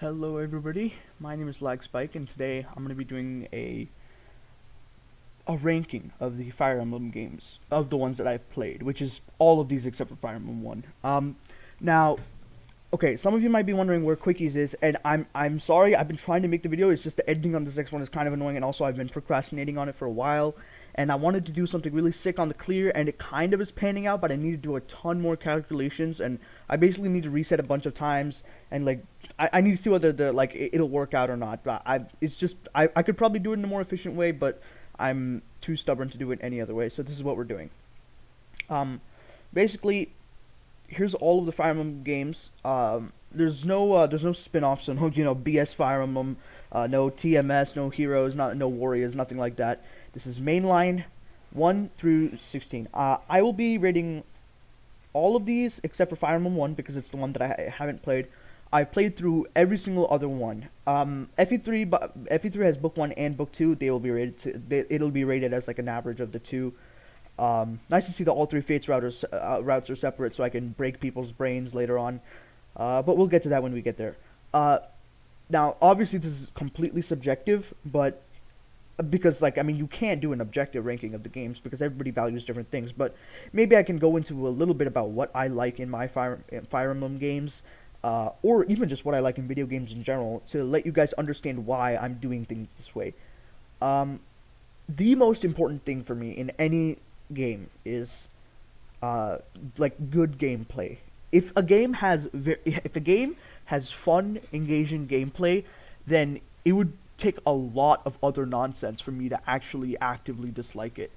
Hello everybody, my name is LagSpike and today I'm going to be doing a ranking of the Fire Emblem games, of the ones that I've played, which is all of these except for Fire Emblem 1. Now, okay, some of you might be wondering where Quickies is, and I'm sorry, I've been trying to make the video, it's just the editing on this next one is kind of annoying, and also I've been procrastinating on it for a while, and I wanted to do something really sick on the clear, and it kind of is panning out, but I need to do a ton more calculations, and I basically need to reset a bunch of times, and like, I need to see whether it'll work out or not. But I could probably do it in a more efficient way, but I'm too stubborn to do it any other way. So this is what we're doing. Basically, here's all of the Fire Emblem games. There's no spin-offs, so no BS Fire Emblem, no TMS, no Heroes, no Warriors, nothing like that. This is mainline 1 through 16. I will be rating all of these except for Fire Emblem 1 because it's the one that I haven't played. I've played through every single other one. FE3 has Book 1 and Book 2. They will be rated it'll be rated as like an average of the two. Nice to see that all three Fates routes are separate, so I can break people's brains later on. But we'll get to that when we get there. Now, obviously, this is completely subjective, but because you can't do an objective ranking of the games because everybody values different things. But maybe I can go into a little bit about what I like in my Fire Emblem games. Or even just what I like in video games in general, to let you guys understand why I'm doing things this way. The most important thing for me in any game is good gameplay. If a game has fun, engaging gameplay, then it would take a lot of other nonsense for me to actually actively dislike it.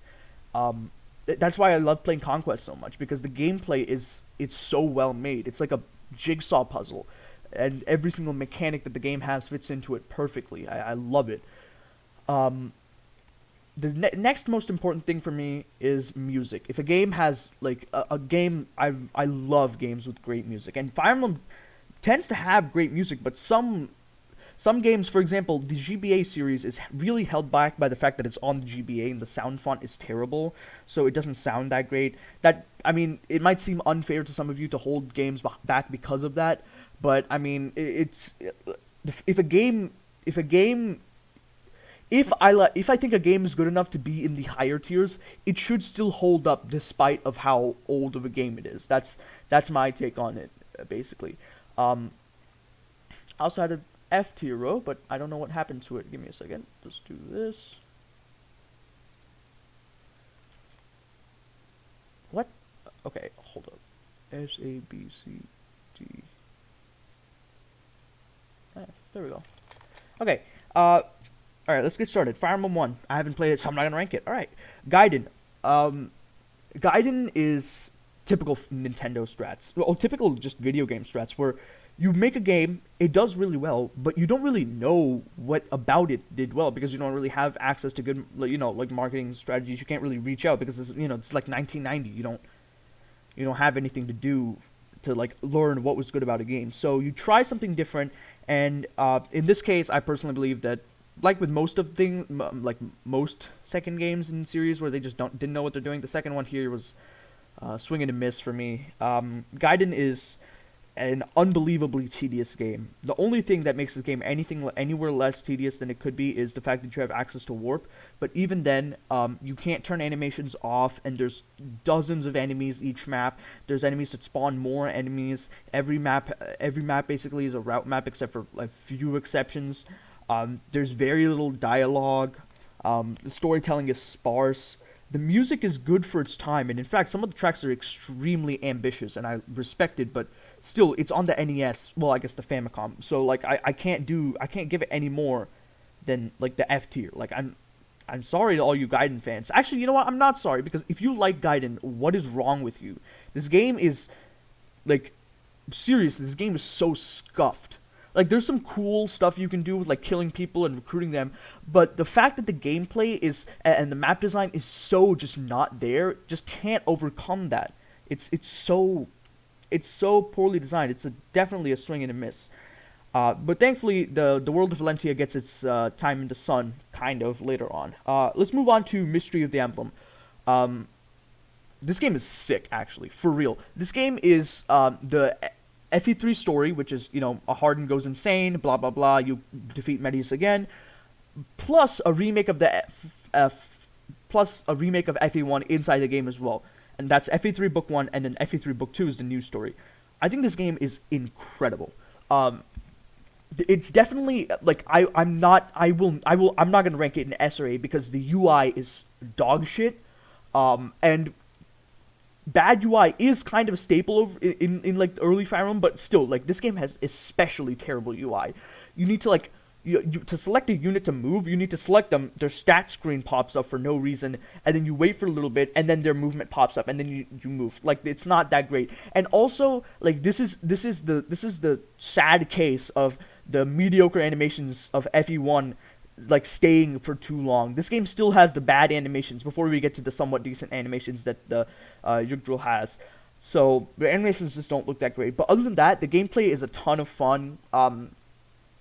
That's why I love playing Conquest so much, because the gameplay it's so well made. It's like a jigsaw puzzle, and every single mechanic that the game has fits into it perfectly. I love it. The next most important thing for me is music. If a game has a game, I love games with great music, and Fire Emblem tends to have great music, but some games, for example, the GBA series is really held back by the fact that it's on the GBA and the sound font is terrible, so it doesn't sound that great. It might seem unfair to some of you to hold games back because of that, but I mean, if I think a game is good enough to be in the higher tiers, it should still hold up despite of how old of a game it is. That's my take on it, basically. I also had a F tier row, but I don't know what happened to it. Give me a second. Let's do this. What? Okay, hold up. S, A, B, C, D. There we go. Okay, alright, let's get started. Fire Emblem 1. I haven't played it, so I'm not gonna rank it. Alright. Gaiden. Gaiden is typical Nintendo strats. Well, typical just video game strats, where you make a game, it does really well, but you don't really know what about it did well because you don't really have access to good, marketing strategies. You can't really reach out because it's like 1990. You don't have anything to do to learn what was good about a game. So you try something different, and in this case, I personally believe that, like with most of things, like most second games in series where they just didn't know what they're doing, the second one here was swing and a miss for me. Gaiden is an unbelievably tedious game. The only thing that makes this game anywhere less tedious than it could be is the fact that you have access to warp. But even then, you can't turn animations off, and there's dozens of enemies each map. There's enemies that spawn more enemies. Every map basically is a route map except for few exceptions. There's very little dialogue. The storytelling is sparse. The music is good for its time, and in fact, some of the tracks are extremely ambitious, and I respect it, but still, it's on the NES, well, I guess the Famicom, so, I can't give it any more than, the F tier. I'm sorry to all you Gaiden fans. Actually, you know what, I'm not sorry, because if you like Gaiden, what is wrong with you? This game is, seriously, this game is so scuffed. There's some cool stuff you can do with, killing people and recruiting them, but the fact that the gameplay is, and the map design is so just not there, just can't overcome that. It's so poorly designed. It's definitely a swing and a miss. But thankfully, the world of Valentia gets its time in the sun, kind of, later on. Let's move on to Mystery of the Emblem. This game is sick, actually, for real. This game is the FE3 story, which is, a Harden goes insane, blah blah blah. You defeat Metis again, plus a remake of FE1 inside the game as well, and that's FE3 Book 1, and then FE3 Book 2 is the new story. I think this game is incredible. It's definitely like I'm not gonna rank it an S or A because the UI is dog shit, and bad UI is kind of a staple in like the early Fire Emblem, but still, like, this game has especially terrible UI. You need to like to select a unit to move, you need to select them, their stat screen pops up for no reason, and then you wait for a little bit, and then their movement pops up, and then you move. Like, it's not that great. And also, like, this is the sad case of the mediocre animations of FE1 like staying for too long. This game still has the bad animations before we get to the somewhat decent animations that the Yggdrasil has. So the animations just don't look that great. But other than that, the gameplay is a ton of fun.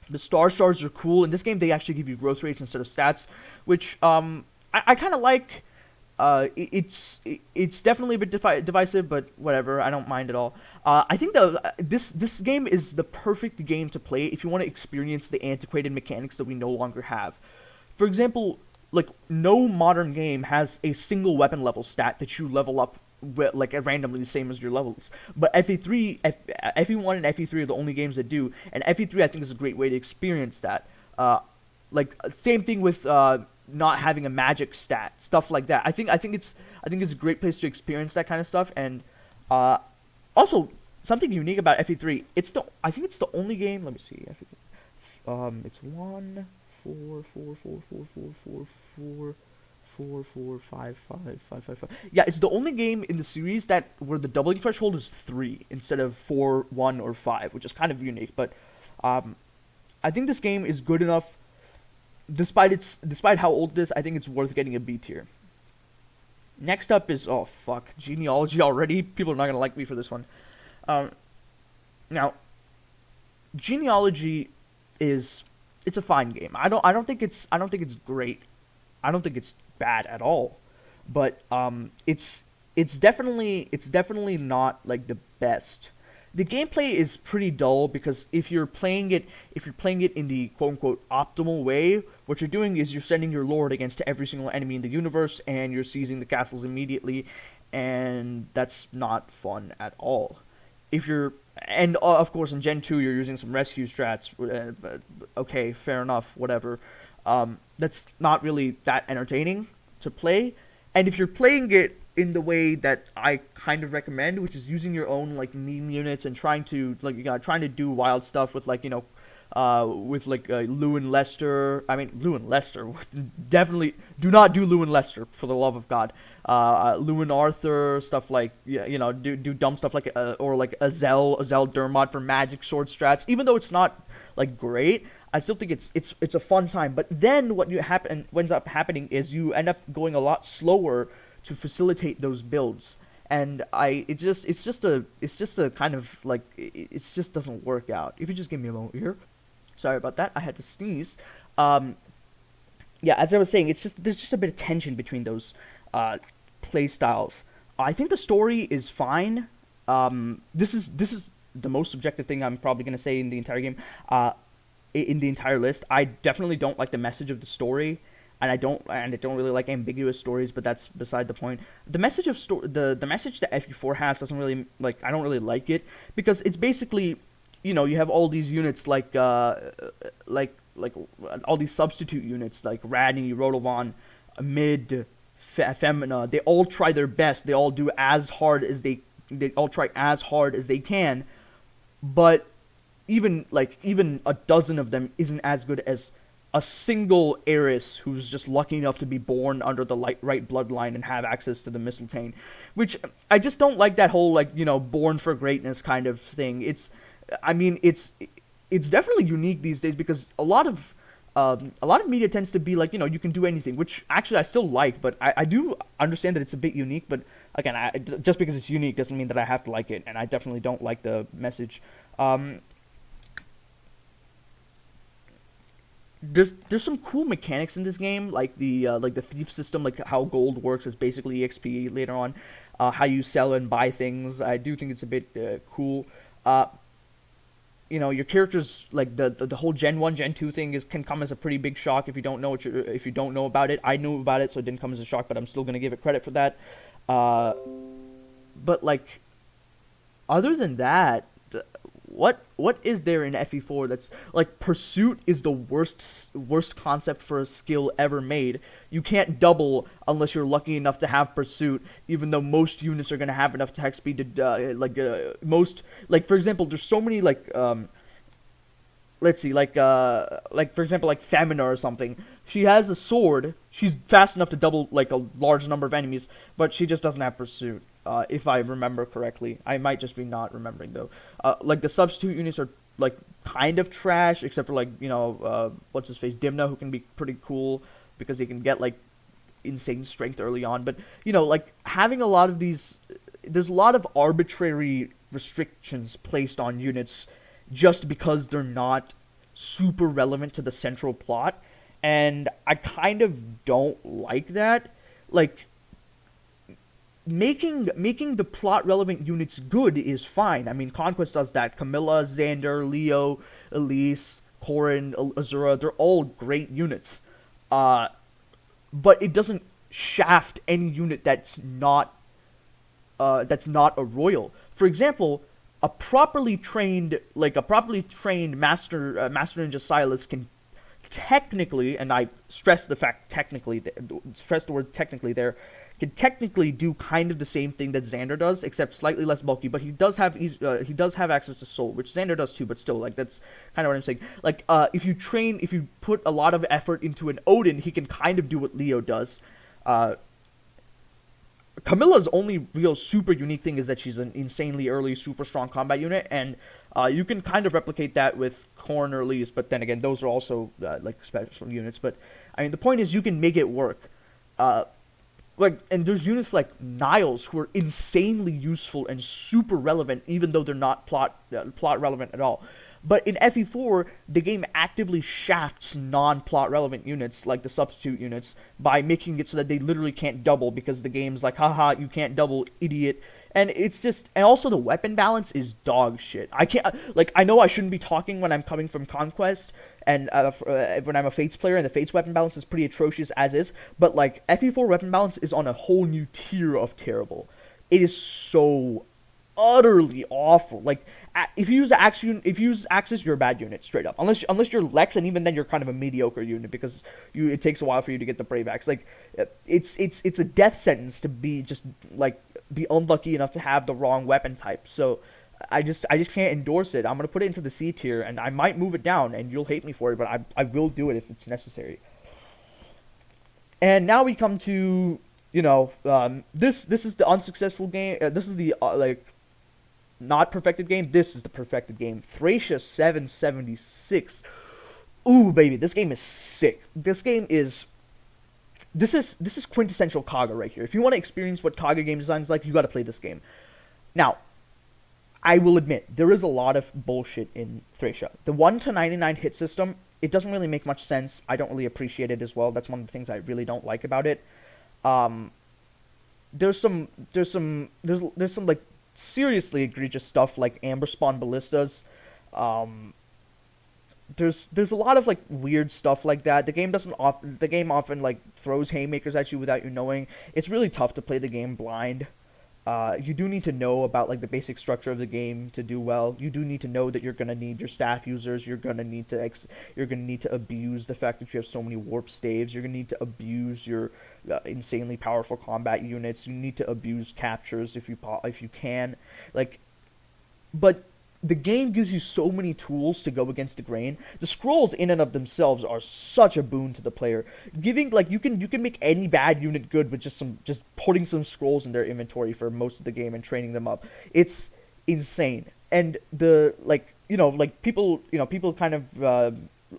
The stars are cool. In this game, they actually give you growth rates instead of stats, which I kind of like. It's definitely a bit divisive, but whatever. I don't mind at all. I think this game is the perfect game to play if you want to experience the antiquated mechanics that we no longer have. For example, like, no modern game has a single weapon level stat that you level up with, like, randomly the same as your levels. But FE1 and FE3 are the only games that do, and FE3 I think is a great way to experience that. Like, same thing with not having a magic stat, stuff like that. I think it's a great place to experience that kind of stuff. And also something unique about FE3, I think it's the only game. Let me see. It's 1 4 4 4 4 4 4 4 4 4 5 5 5 5 5. Yeah, it's the only game in the series where the doubling threshold is 3 instead of 4, 1, or 5, which is kind of unique. But I think this game is good enough. Despite how old it is, I think it's worth getting a B tier. Next up is Genealogy already. People are not gonna like me for this one. Now, Genealogy it's a fine game. I don't think it's great. I don't think it's bad at all. But it's definitely not like the best. The gameplay is pretty dull because if you're playing it in the quote-unquote optimal way, what you're doing is you're sending your lord against every single enemy in the universe, and you're seizing the castles immediately, and that's not fun at all. Of course in Gen 2 you're using some rescue strats, okay, fair enough, whatever. That's not really that entertaining to play, and if you're playing it in the way that I kind of recommend, which is using your own like meme units and trying to do wild stuff with with Lou and Lester. I mean, Lou and Lester, definitely do not do Lou and Lester, for the love of God. Lou and Arthur, stuff like, do dumb stuff like or like Azel Dermot for magic sword strats. Even though it's not like great, I still think it's a fun time. But then what ends up happening is you end up going a lot slower to facilitate those builds, and it just doesn't work out. If you just give me a moment here, sorry about that, I had to sneeze. Yeah, as I was saying, there's just a bit of tension between those play styles. I think the story is fine. This is the most subjective thing I'm probably gonna say in the entire game. In the entire list, I definitely don't like the message of the story. And I don't really like ambiguous stories, but that's beside the point. The message of the message that FE4 has doesn't really, like, I don't really like it, because it's basically, you have all these units like all these substitute units like Radney, Rotovan, Mid, Femina. They all try their best. They all do as hard as they all try as hard as they can, but even a dozen of them isn't as good as a single heiress who's just lucky enough to be born under the right bloodline and have access to the Mistletoe, which I just don't like, that whole born for greatness kind of thing. It's definitely unique these days, because a lot of media tends to be like, you can do anything, which actually I still like, but I do understand that it's a bit unique. But again, just because it's unique doesn't mean that I have to like it, and I definitely don't like the message. There's some cool mechanics in this game, like the thief system, like how gold works is basically EXP later on, how you sell and buy things. I do think it's a bit cool. your characters like the whole Gen 1, Gen 2 thing can come as a pretty big shock if you don't know if you don't know about it. I knew about it, so it didn't come as a shock, but I'm still gonna give it credit for that. But like, other than that, what is there in FE4 that's like pursuit is the worst concept for a skill ever made. You can't double unless you're lucky enough to have pursuit, even though most units are gonna have enough attack speed to most, like, for example, there's so many like let's see, like for example, like Femina or something. She has a sword. She's fast enough to double like a large number of enemies, but she just doesn't have pursuit. If I remember correctly, I might just be not remembering though. Like the substitute units are like kind of trash, except for like what's his face, Dimna, who can be pretty cool because he can get like insane strength early on. But like having a lot of these, there's a lot of arbitrary restrictions placed on units just because they're not super relevant to the central plot, and I kind of don't like that. Like, making the plot relevant units good is fine. I mean, Conquest does that. Camilla, Xander, Leo, Elise, Corrin, Azura, they're all great units. But it doesn't shaft any unit that's not a royal. For example, a properly trained master ninja Silas can technically, and I stress the word technically there, can technically do kind of the same thing that Xander does, except slightly less bulky. But he does have access to soul, which Xander does too. But still, like, that's kind of what I'm saying. Like, if you put a lot of effort into an Odin, he can kind of do what Leo does. Camilla's only real super unique thing is that she's an insanely early, super strong combat unit, and you can kind of replicate that with Korn or Elise, but then again, those are also like special units. But I mean, the point is, you can make it work. And there's units like Niles who are insanely useful and super relevant, even though they're not plot relevant at all. But in FE4, the game actively shafts non-plot relevant units, like the substitute units, by making it so that they literally can't double, because the game's like, haha, you can't double, idiot. And it's just, and also the weapon balance is dog shit. I can't, like, I know I shouldn't be talking when I'm coming from Conquest, and when I'm a Fates player, and the Fates weapon balance is pretty atrocious as is, but like, FE4 weapon balance is on a whole new tier of terrible. It is so utterly awful. Like, if you use Axis, you're a bad unit, straight up. Unless you're Lex, and even then you're kind of a mediocre unit, because it takes a while for you to get the Brave Axe. Like, it's a death sentence to be unlucky enough to have the wrong weapon type. So I just can't endorse it. I'm gonna put it into the C tier, and I might move it down, and you'll hate me for it, but I will do it if it's necessary. And now we come to this is the unsuccessful game. This is the not perfected game. This is the perfected game. Thracia 776. Ooh, baby, this game is sick. This is quintessential Kaga right here. If you want to experience what Kaga game design is like, you got to play this game. Now, I will admit, there is a lot of bullshit in Thracia. The 1 to 99 hit system, it doesn't really make much sense. I don't really appreciate it as well. That's one of the things I really don't like about it. There's some like seriously egregious stuff like amber spawn ballistas. There's a lot of like weird stuff like that. The game often like throws haymakers at you without you knowing. It's really tough to play the game blind. You do need to know about like the basic structure of the game to do well. You do need to know that you're gonna need your staff users. You're gonna need to abuse the fact that you have so many warp staves. You're gonna need to abuse your insanely powerful combat units. You need to abuse captures if you can. Like, but the game gives you so many tools to go against the grain. The scrolls in and of themselves are such a boon to the player. Giving like you can make any bad unit good with just putting some scrolls in their inventory for most of the game and training them up. It's insane. And the people kind of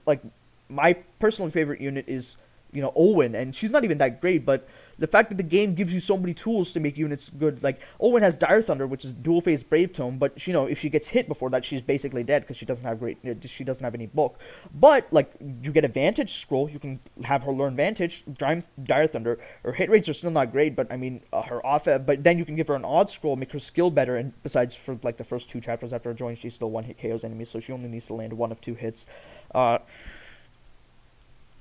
like my personal favorite unit is Olwen, and she's not even that great, but the fact that the game gives you so many tools to make units good. Like, Owen has Dire Thunder, which is dual phase Brave Tome, but if she gets hit before that, she's basically dead because she doesn't have any bulk. But like, you get a Vantage scroll, you can have her learn Vantage, Dire Thunder. Her hit rates are still not great, but I mean, but then you can give her an odd scroll, make her skill better, and besides, for like the first 2 chapters after her join, she still one-hit KOs enemies, so she only needs to land 1 of 2 hits.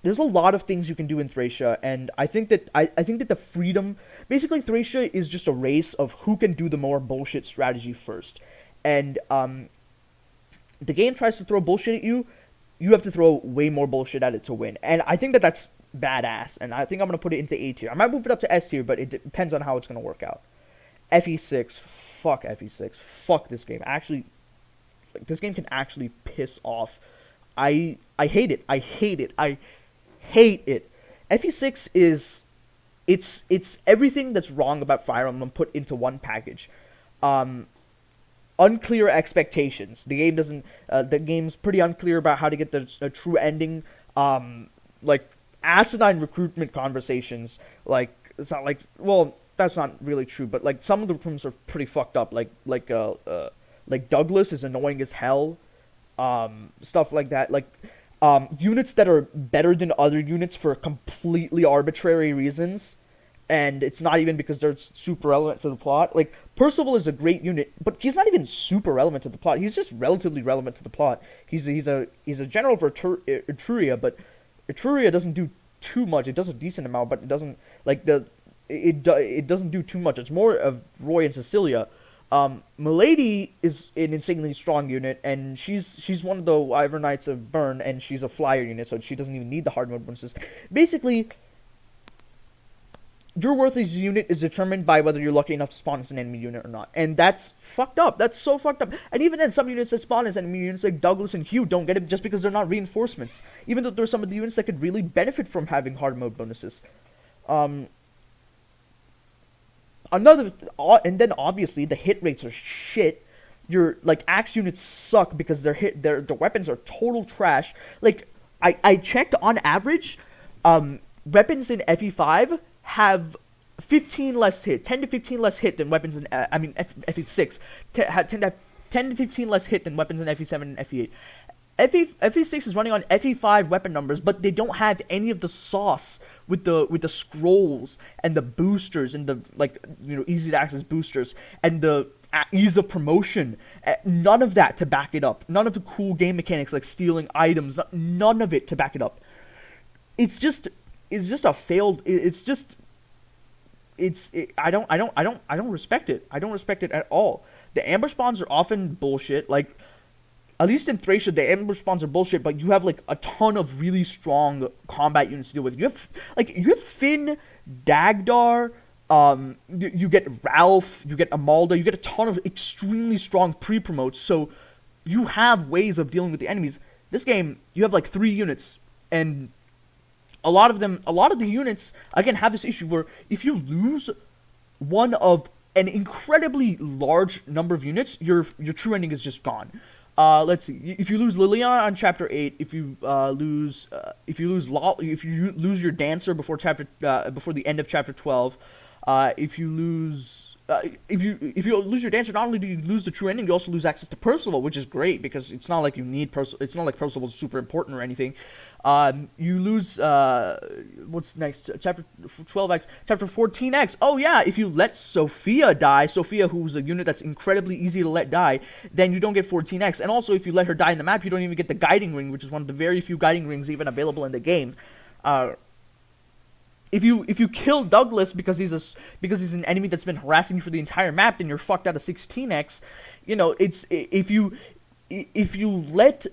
There's a lot of things you can do in Thracia, and I think that the freedom, basically Thracia is just a race of who can do the more bullshit strategy first. And the game tries to throw bullshit at you, you have to throw way more bullshit at it to win. And I think that that's badass, and I think I'm going to put it into A tier. I might move it up to S tier, but it depends on how it's going to work out. FE6, fuck FE6, fuck this game. Actually, like, this game can actually piss off. I hate it. I hate it. I hate it. FE6 is, it's everything that's wrong about Fire Emblem put into one package. Unclear expectations. The game doesn't. The game's pretty unclear about how to get the true ending. Like, asinine recruitment conversations. Like, it's not like, well, that's not really true, but like some of the recruitments are pretty fucked up. Like Douglas is annoying as hell. Stuff like that. Like, units that are better than other units for completely arbitrary reasons, and it's not even because they're super relevant to the plot. Like, Percival is a great unit, but he's not even super relevant to the plot. He's just relatively relevant to the plot. He's a general for Etruria, but Etruria doesn't do too much. It does a decent amount, but it doesn't it doesn't do too much. It's more of Roy and Cecilia. Milady is an insanely strong unit, and she's one of the Wyvern Knights of Burn, and she's a flyer unit, so she doesn't even need the hard mode bonuses. Basically, your worth as a unit is determined by whether you're lucky enough to spawn as an enemy unit or not, and that's fucked up. That's so fucked up. And even then, some units that spawn as enemy units, like Douglas and Hugh, don't get it just because they're not reinforcements, even though there's some of the units that could really benefit from having hard mode bonuses. And then obviously the hit rates are shit. Your like axe units suck because their weapons are total trash. Like, I checked, on average, weapons in FE5 have 15 less hit, 10 to 15 less hit than weapons in FE6. 10 to 15 less hit than weapons in FE7 and FE8. FE6 is running on FE5 weapon numbers, but they don't have any of the sauce with the scrolls and the boosters and the easy to access boosters and the ease of promotion. None of that to back it up. None of the cool game mechanics like stealing items. None of it to back it up. It's just a failed. I don't respect it. I don't respect it at all. The ambush spawns are often bullshit. Like, at least in Thracia, the ambush spawns are bullshit, but you have like a ton of really strong combat units to deal with. You have Finn, Dagdar, you get Ralph, you get Amalda, you get a ton of extremely strong pre-promotes, so you have ways of dealing with the enemies. This game, you have like 3 units, and a lot of the units, again, have this issue where if you lose one of an incredibly large number of units, your true ending is just gone. Let's see. If you lose Liliana on chapter 8, if you lose your dancer before the end of chapter 12, if you lose your dancer, not only do you lose the true ending, you also lose access to Percival, which is great because it's not like you need Percival. It's not like Percival's super important or anything. You lose, what's next? Chapter 12X. Chapter 14X. Oh, yeah, if you let Sophia die, Sophia, who's a unit that's incredibly easy to let die, then you don't get 14X. And also, if you let her die in the map, you don't even get the Guiding Ring, which is one of the very few Guiding Rings even available in the game. If you kill Douglas because he's an enemy that's been harassing you for the entire map, then you're fucked out of 16X. It's if you let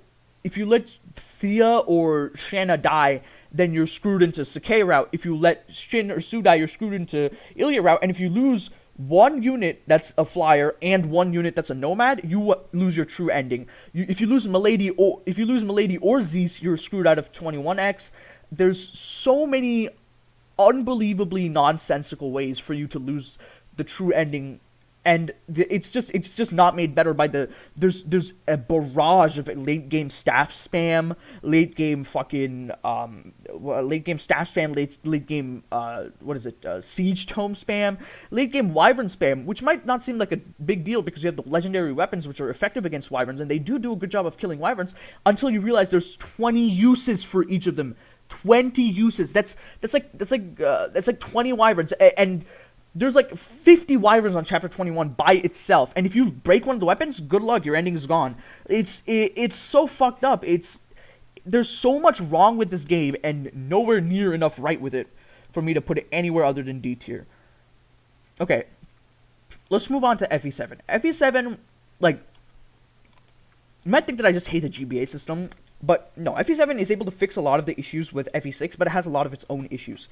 Thea or Shanna die, then you're screwed into Sakei route. If you let Shin or Su die, you're screwed into Ilya route. And if you lose one unit that's a flyer and one unit that's a nomad, you lose your true ending. If you lose Milady or Zeus, you're screwed out of 21X. There's so many unbelievably nonsensical ways for you to lose the true ending it's just not made better by there's a barrage of late game staff spam, late game fucking late game staff spam, late game what is it, siege tome spam, late game wyvern spam, which might not seem like a big deal because you have the legendary weapons which are effective against wyverns, and they do a good job of killing wyverns, until you realize there's 20 uses for each of them. 20 uses. That's like 20 wyverns, and there's like 50 wyverns on chapter 21 by itself, and if you break one of the weapons, good luck, your ending is gone. It's so fucked up. There's so much wrong with this game, and nowhere near enough right with it for me to put it anywhere other than D tier. Okay, let's move on to FE7. FE7, like, you might think that I just hate the GBA system, but no, FE7 is able to fix a lot of the issues with FE6, but it has a lot of its own issues.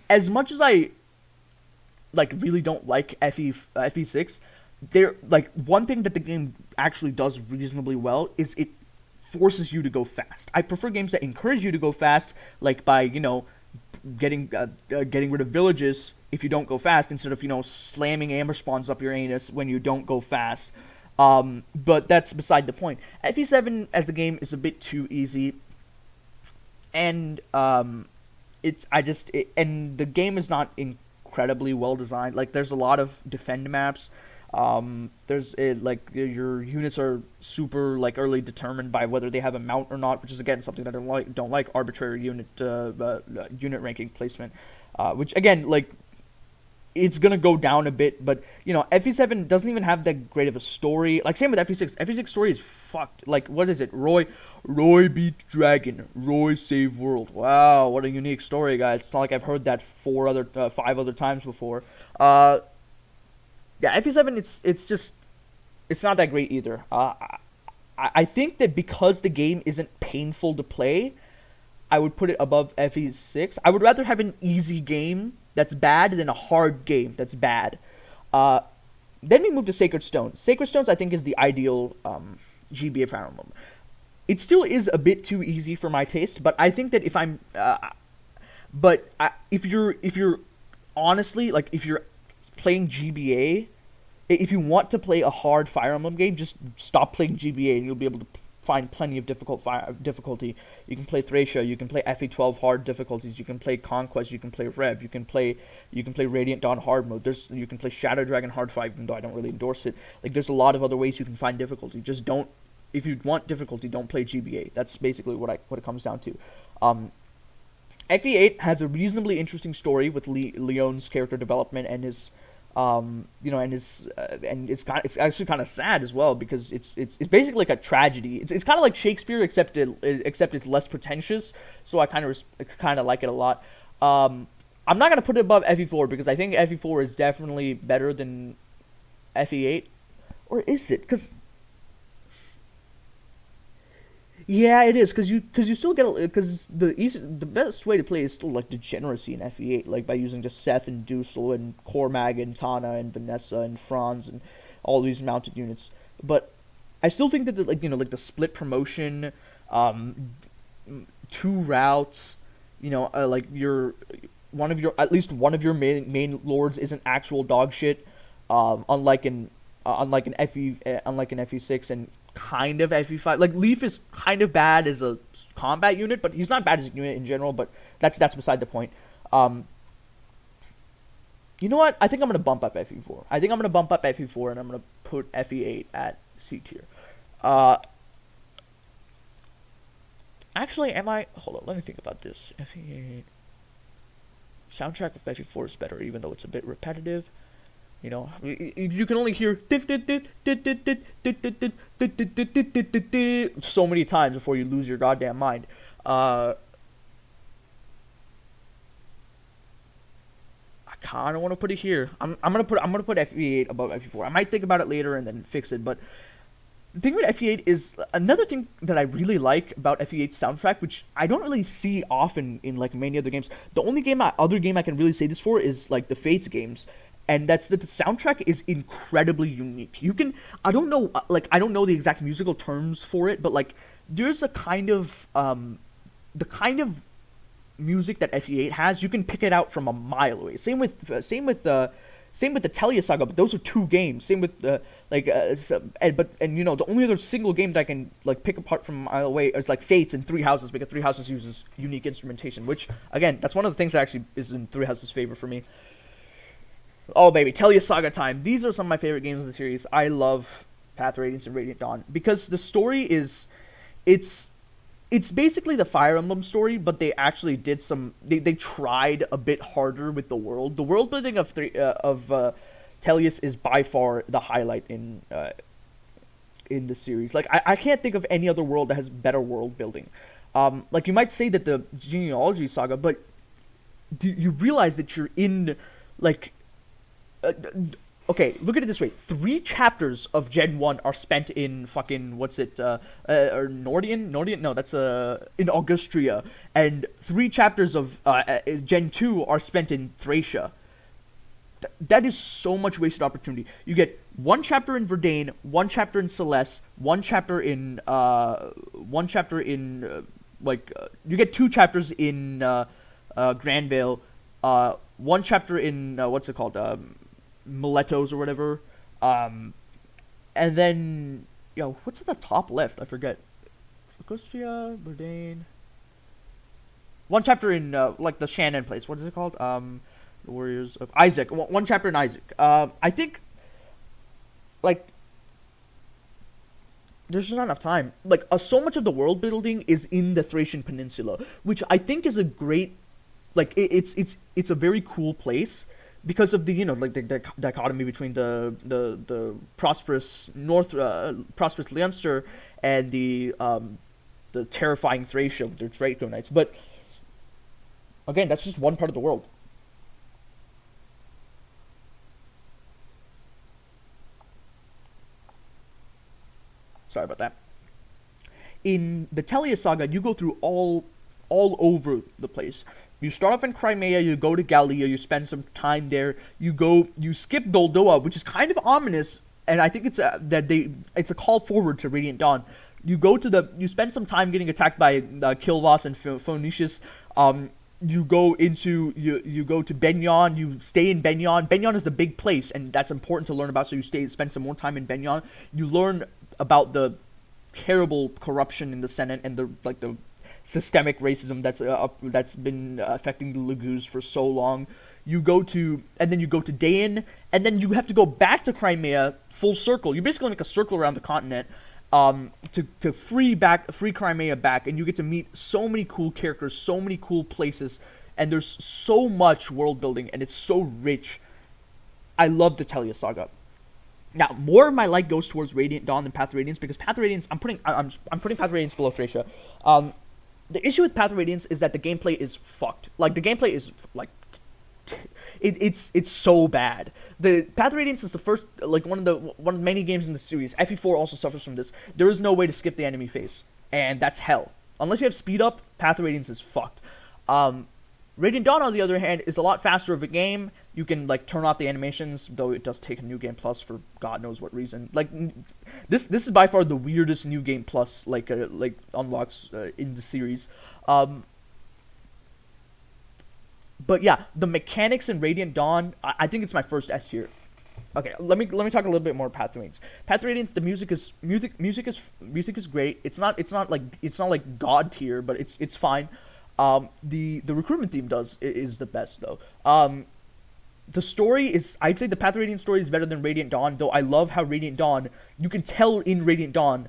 As much as I really don't like FE6, there, like, one thing that the game actually does reasonably well is it forces you to go fast. I prefer games that encourage you to go fast, like by, getting rid of villages if you don't go fast, instead of, slamming amber spawns up your anus when you don't go fast. But that's beside the point. FE7 as a game is a bit too easy, and and the game is not incredibly well designed. Like, there's a lot of defend maps. Your units are super early determined by whether they have a mount or not, which is again something that I don't like arbitrary unit ranking placement, which again, it's gonna go down a bit, but FE7 doesn't even have that great of a story. Like, same with FE6. FE6 story is fucked. Like, what is it? Roy beat dragon. Roy save world. Wow, what a unique story, guys. It's not like I've heard that 5 other times before. Yeah, FE7, it's not that great either. I think that because the game isn't painful to play, I would put it above FE6. I would rather have an easy game that's bad than a hard game that's bad. Then we move to Sacred Stones. Sacred Stones, I think, is the ideal GBA Fire Emblem. It still is a bit too easy for my taste, but I think that if I'm, if you're honestly, if you're playing GBA, if you want to play a hard Fire Emblem game, just stop playing GBA and you'll be able to find plenty of difficulty. You can play Thracia, you can play FE12 hard difficulties, you can play Conquest, you can play Rev, you can play Radiant Dawn hard mode. You can play Shadow Dragon hard 5, even though I don't really endorse it. There's a lot of other ways you can find difficulty. Just don't, if you want difficulty, don't play GBA. That's basically what it comes down to. FE8 has a reasonably interesting story with Leon's character development and his and it's actually kind of sad as well, because it's basically like a tragedy. It's kind of like Shakespeare, except it's less pretentious. So I kind of like it a lot. I'm not gonna put it above FE4 because I think FE4 is definitely better than FE8, or is it? Yeah, it is, because you still get, because the best way to play is still Degeneracy in FE8, by using just Seth and Dusel and Cormag and Tana and Vanessa and Franz and all these mounted units. But I still think that the split promotion, 2 routes, at least one of your main lords isn't actual dog shit, unlike in FE6 and kind of FE5. Leaf is kind of bad as a combat unit, but he's not bad as a unit in general, but that's beside the point. You know what? I think I'm going to bump up FE4. And I'm going to put FE8 at C tier. Actually, hold on, let me think about this. FE8. Soundtrack of FE4 is better, even though it's a bit repetitive. You can only hear so many times before you lose your goddamn mind. I kind of want to put it here. I'm gonna put FE8 above FE4. I might think about it later and then fix it. But the thing with FE8 is another thing that I really like about FE8's soundtrack, which I don't really see often in many other games. The only other game I can really say this for is the Fates games. And that's that the soundtrack is incredibly unique. I don't know the exact musical terms for it, but there's a kind of the kind of music that FE8 has. You can pick it out from a mile away. Same with Same with the Telia Saga, but those are 2 games. Same with and you know, the only other single game that I can like pick apart from a mile away is like Fates and Three Houses, because Three Houses uses unique instrumentation, which again, that's one of the things that actually is in Three Houses' favor for me. Oh baby, Telia Saga time. These are some of my favorite games in the series. I love Path Radiance and Radiant Dawn because the story is, it's basically the Fire Emblem story, but they actually did some. They tried a bit harder with the world. The world building of Tellius is by far the highlight in the series. Like I can't think of any other world that has better world building. Like you might say that the Genealogy saga, but you realize that you're in like. Okay, look at it this way. 3 chapters of Gen 1 are spent in fucking, what's it, or Nordian? Nordian? No, that's, in Augustria. And 3 chapters of, Gen 2 are spent in Thracia. That is so much wasted opportunity. You get 1 chapter in Verdane, 1 chapter in Celeste, 1 chapter in, you get 2 chapters in, Granvale, 1 chapter in, what's it called, Miletos or whatever, and then what's at the top left? I forget. Augustia, Bourdain. 1 chapter in like the Shannon place. What is it called? The Warriors of Isaac. 1 chapter in Isaac. I think like there's just not enough time. Like so much of the world building is in the Thracian Peninsula, which I think is a great, like it's a very cool place. Because of the like the dichotomy between the prosperous prosperous Leinster and the terrifying Thracia with their Draco Knights, but again, that's just one part of the world. Sorry about that. In the Telia saga, you go through all over the place. You start off in Crimea, you go to Gallia, you spend some time there, you skip Goldoa, which is kind of ominous, and I think it's it's a call forward to Radiant Dawn. You spend some time getting attacked by Kilvas and Phoenicius. You go to Benyon, you stay in Benyon. Benyon is the big place, and that's important to learn about, so you spend some more time in Benyon. You learn about the terrible corruption in the Senate and the systemic racism that's been affecting the Laguz for so long. You go to Dain, and then you have to go back to Crimea full circle. You basically make a circle around the continent to free Crimea back, and you get to meet so many cool characters, so many cool places, and there's so much world building, and it's so rich. I love the Telia saga. Now, more of my like goes towards Radiant Dawn than Path of Radiance, because Path of Radiance, I'm putting Path of Radiance below Thracia. The issue with Path of Radiance is that the gameplay is fucked. Like, the gameplay is, like, it's so bad. The Path of Radiance is the first, like, one of the many games in the series. FE4 also suffers from this. There is no way to skip the enemy phase, and that's hell. Unless you have speed up, Path of Radiance is fucked. Radiant Dawn, on the other hand, is a lot faster of a game. You can, like, turn off the animations, though it does take a New Game Plus for God knows what reason. Like, this is by far the weirdest New Game Plus, like unlocks in the series. But yeah, the mechanics in Radiant Dawn, I think it's my first S tier. Okay, let me talk a little bit more Path of Radiance. Path of Radiance, the music is great. It's not like God tier, but it's fine. The recruitment theme is the best though. The story is, I'd say the Path of Radiance story is better than Radiant Dawn, though I love how Radiant Dawn, you can tell in Radiant Dawn,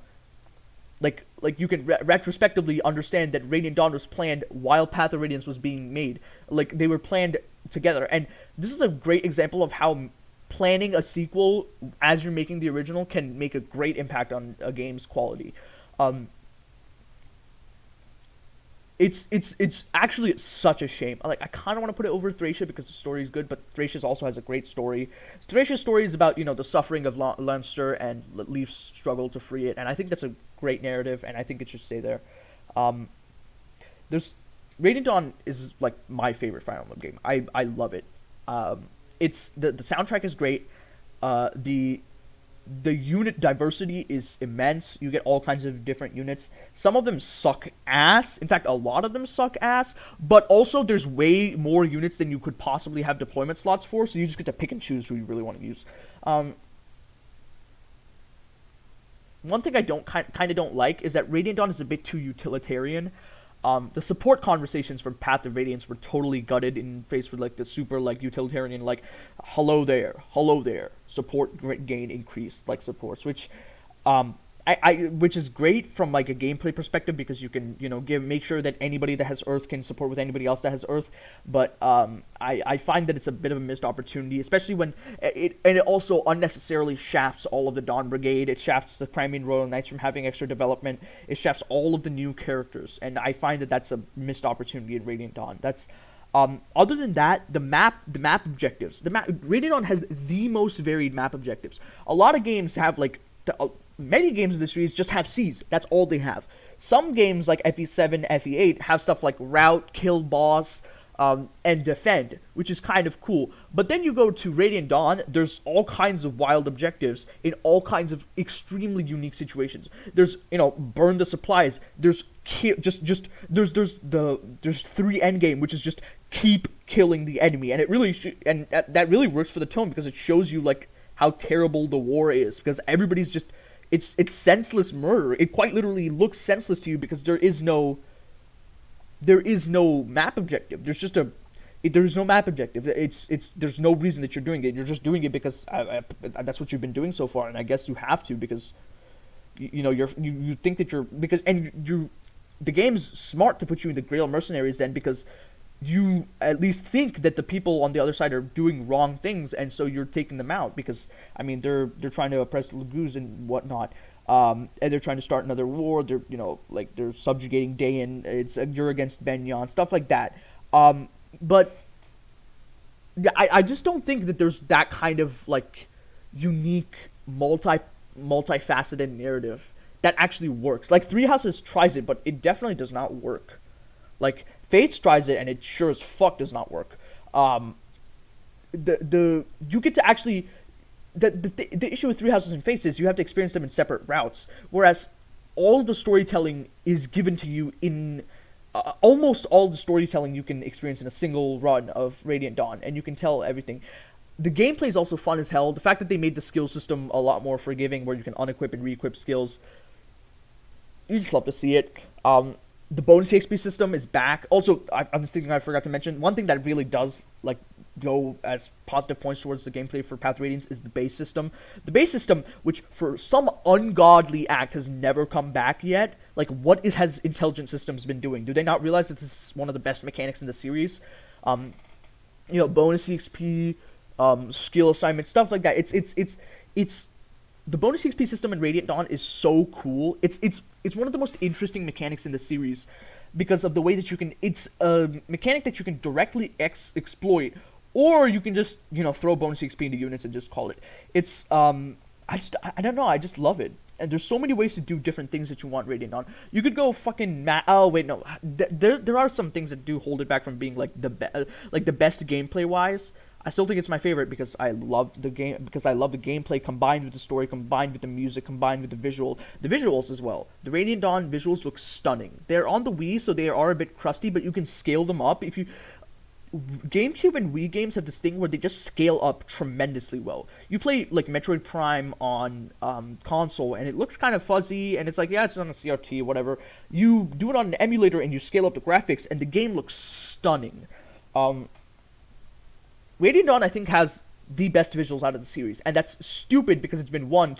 like you can retrospectively understand that Radiant Dawn was planned while Path of Radiance was being made. Like, they were planned together, and this is a great example of how planning a sequel as you're making the original can make a great impact on a game's quality. It's actually such a shame. Like, I kind of want to put it over Thracia because the story is good, but Thracia also has a great story. Thracia's story is about, the suffering of Leinster and Leif's struggle to free it, and I think that's a great narrative, and I think it should stay there. Radiant Dawn is, like, my favorite Fire Emblem game. I love it. The soundtrack is great. The the unit diversity is immense. You get all kinds of different units. Some of them suck ass. In fact, a lot of them suck ass. But also, there's way more units than you could possibly have deployment slots for. So you just get to pick and choose who you really want to use. One thing I kind of don't like is that Radiant Dawn is a bit too utilitarian. The support conversations from Path of Radiance were totally gutted in face for like the super like utilitarian like hello there, support gain increased like supports, which which is great from like a gameplay perspective because you can make sure that anybody that has Earth can support with anybody else that has Earth, but I find that it's a bit of a missed opportunity, especially when it also unnecessarily shafts all of the Dawn Brigade. It shafts the Crimean Royal Knights from having extra development. It shafts all of the new characters, and I find that that's a missed opportunity in Radiant Dawn. That's other than that, the map objectives. Radiant Dawn has the most varied map objectives. A lot of games have like many games in the series just have Cs. That's all they have. Some games like FE7, FE8 have stuff like route, kill boss, and defend, which is kind of cool. But then you go to Radiant Dawn, there's all kinds of wild objectives in all kinds of extremely unique situations. There's burn the supplies. There's there's 3 endgame, which is just keep killing the enemy, and it really that really works for the tone because it shows you like how terrible the war is, because everybody's just it's senseless murder. It quite literally looks senseless to you because there is no map objective. There's no map objective. There's no reason that you're doing it. You're just doing it because that's what you've been doing so far, and I guess you have to because you think that the game's smart to put you in the Grail Mercenaries then, because you at least think that the people on the other side are doing wrong things, and so you're taking them out because they're trying to oppress the Laguz and whatnot, and they're trying to start another war. They're they're subjugating Dayan. You're against Benyon, stuff like that. But I just don't think that there's that kind of like unique multifaceted narrative that actually works. Like Three Houses tries it, but it definitely does not work. Like Fates tries it, and it sure as fuck does not work. You get to actually the issue with Three Houses and Fates is you have to experience them in separate routes, whereas all the storytelling is given to you in almost all the storytelling you can experience in a single run of Radiant Dawn, and you can tell everything. The gameplay is also fun as hell. The fact that they made the skill system a lot more forgiving, where you can unequip and re-equip skills, you just love to see it. The bonus XP system is back. Also, other thing I forgot to mention, one thing that really does like go as positive points towards the gameplay for Path of Radiance is the base system. The base system, which for some ungodly act has never come back yet. Like, what has Intelligent Systems been doing? Do they not realize that this is one of the best mechanics in the series? Bonus XP, skill assignment, stuff like that. It's the bonus XP system in Radiant Dawn is so cool. It's one of the most interesting mechanics in the series because of the way that you can. It's a mechanic that you can directly exploit, or you can just throw bonus XP into units and just call it. It's I don't know. I just love it. And there's so many ways to do different things that you want Radiant Dawn. You could go fucking oh wait, no. There are some things that do hold it back from being like the best gameplay wise. I still think it's my favorite because I love the game, because I love the gameplay combined with the story, combined with the music, combined with the visuals as well. The Radiant Dawn visuals look stunning. They're on the Wii, so they are a bit crusty, but you can scale them up. If you GameCube and Wii games have this thing where they just scale up tremendously well. You play like Metroid Prime on console, and it looks kind of fuzzy, and it's like, yeah, it's on a CRT, whatever. You do it on an emulator, and you scale up the graphics, and the game looks stunning. Radiant Dawn, I think, has the best visuals out of the series, and that's stupid because it's been 6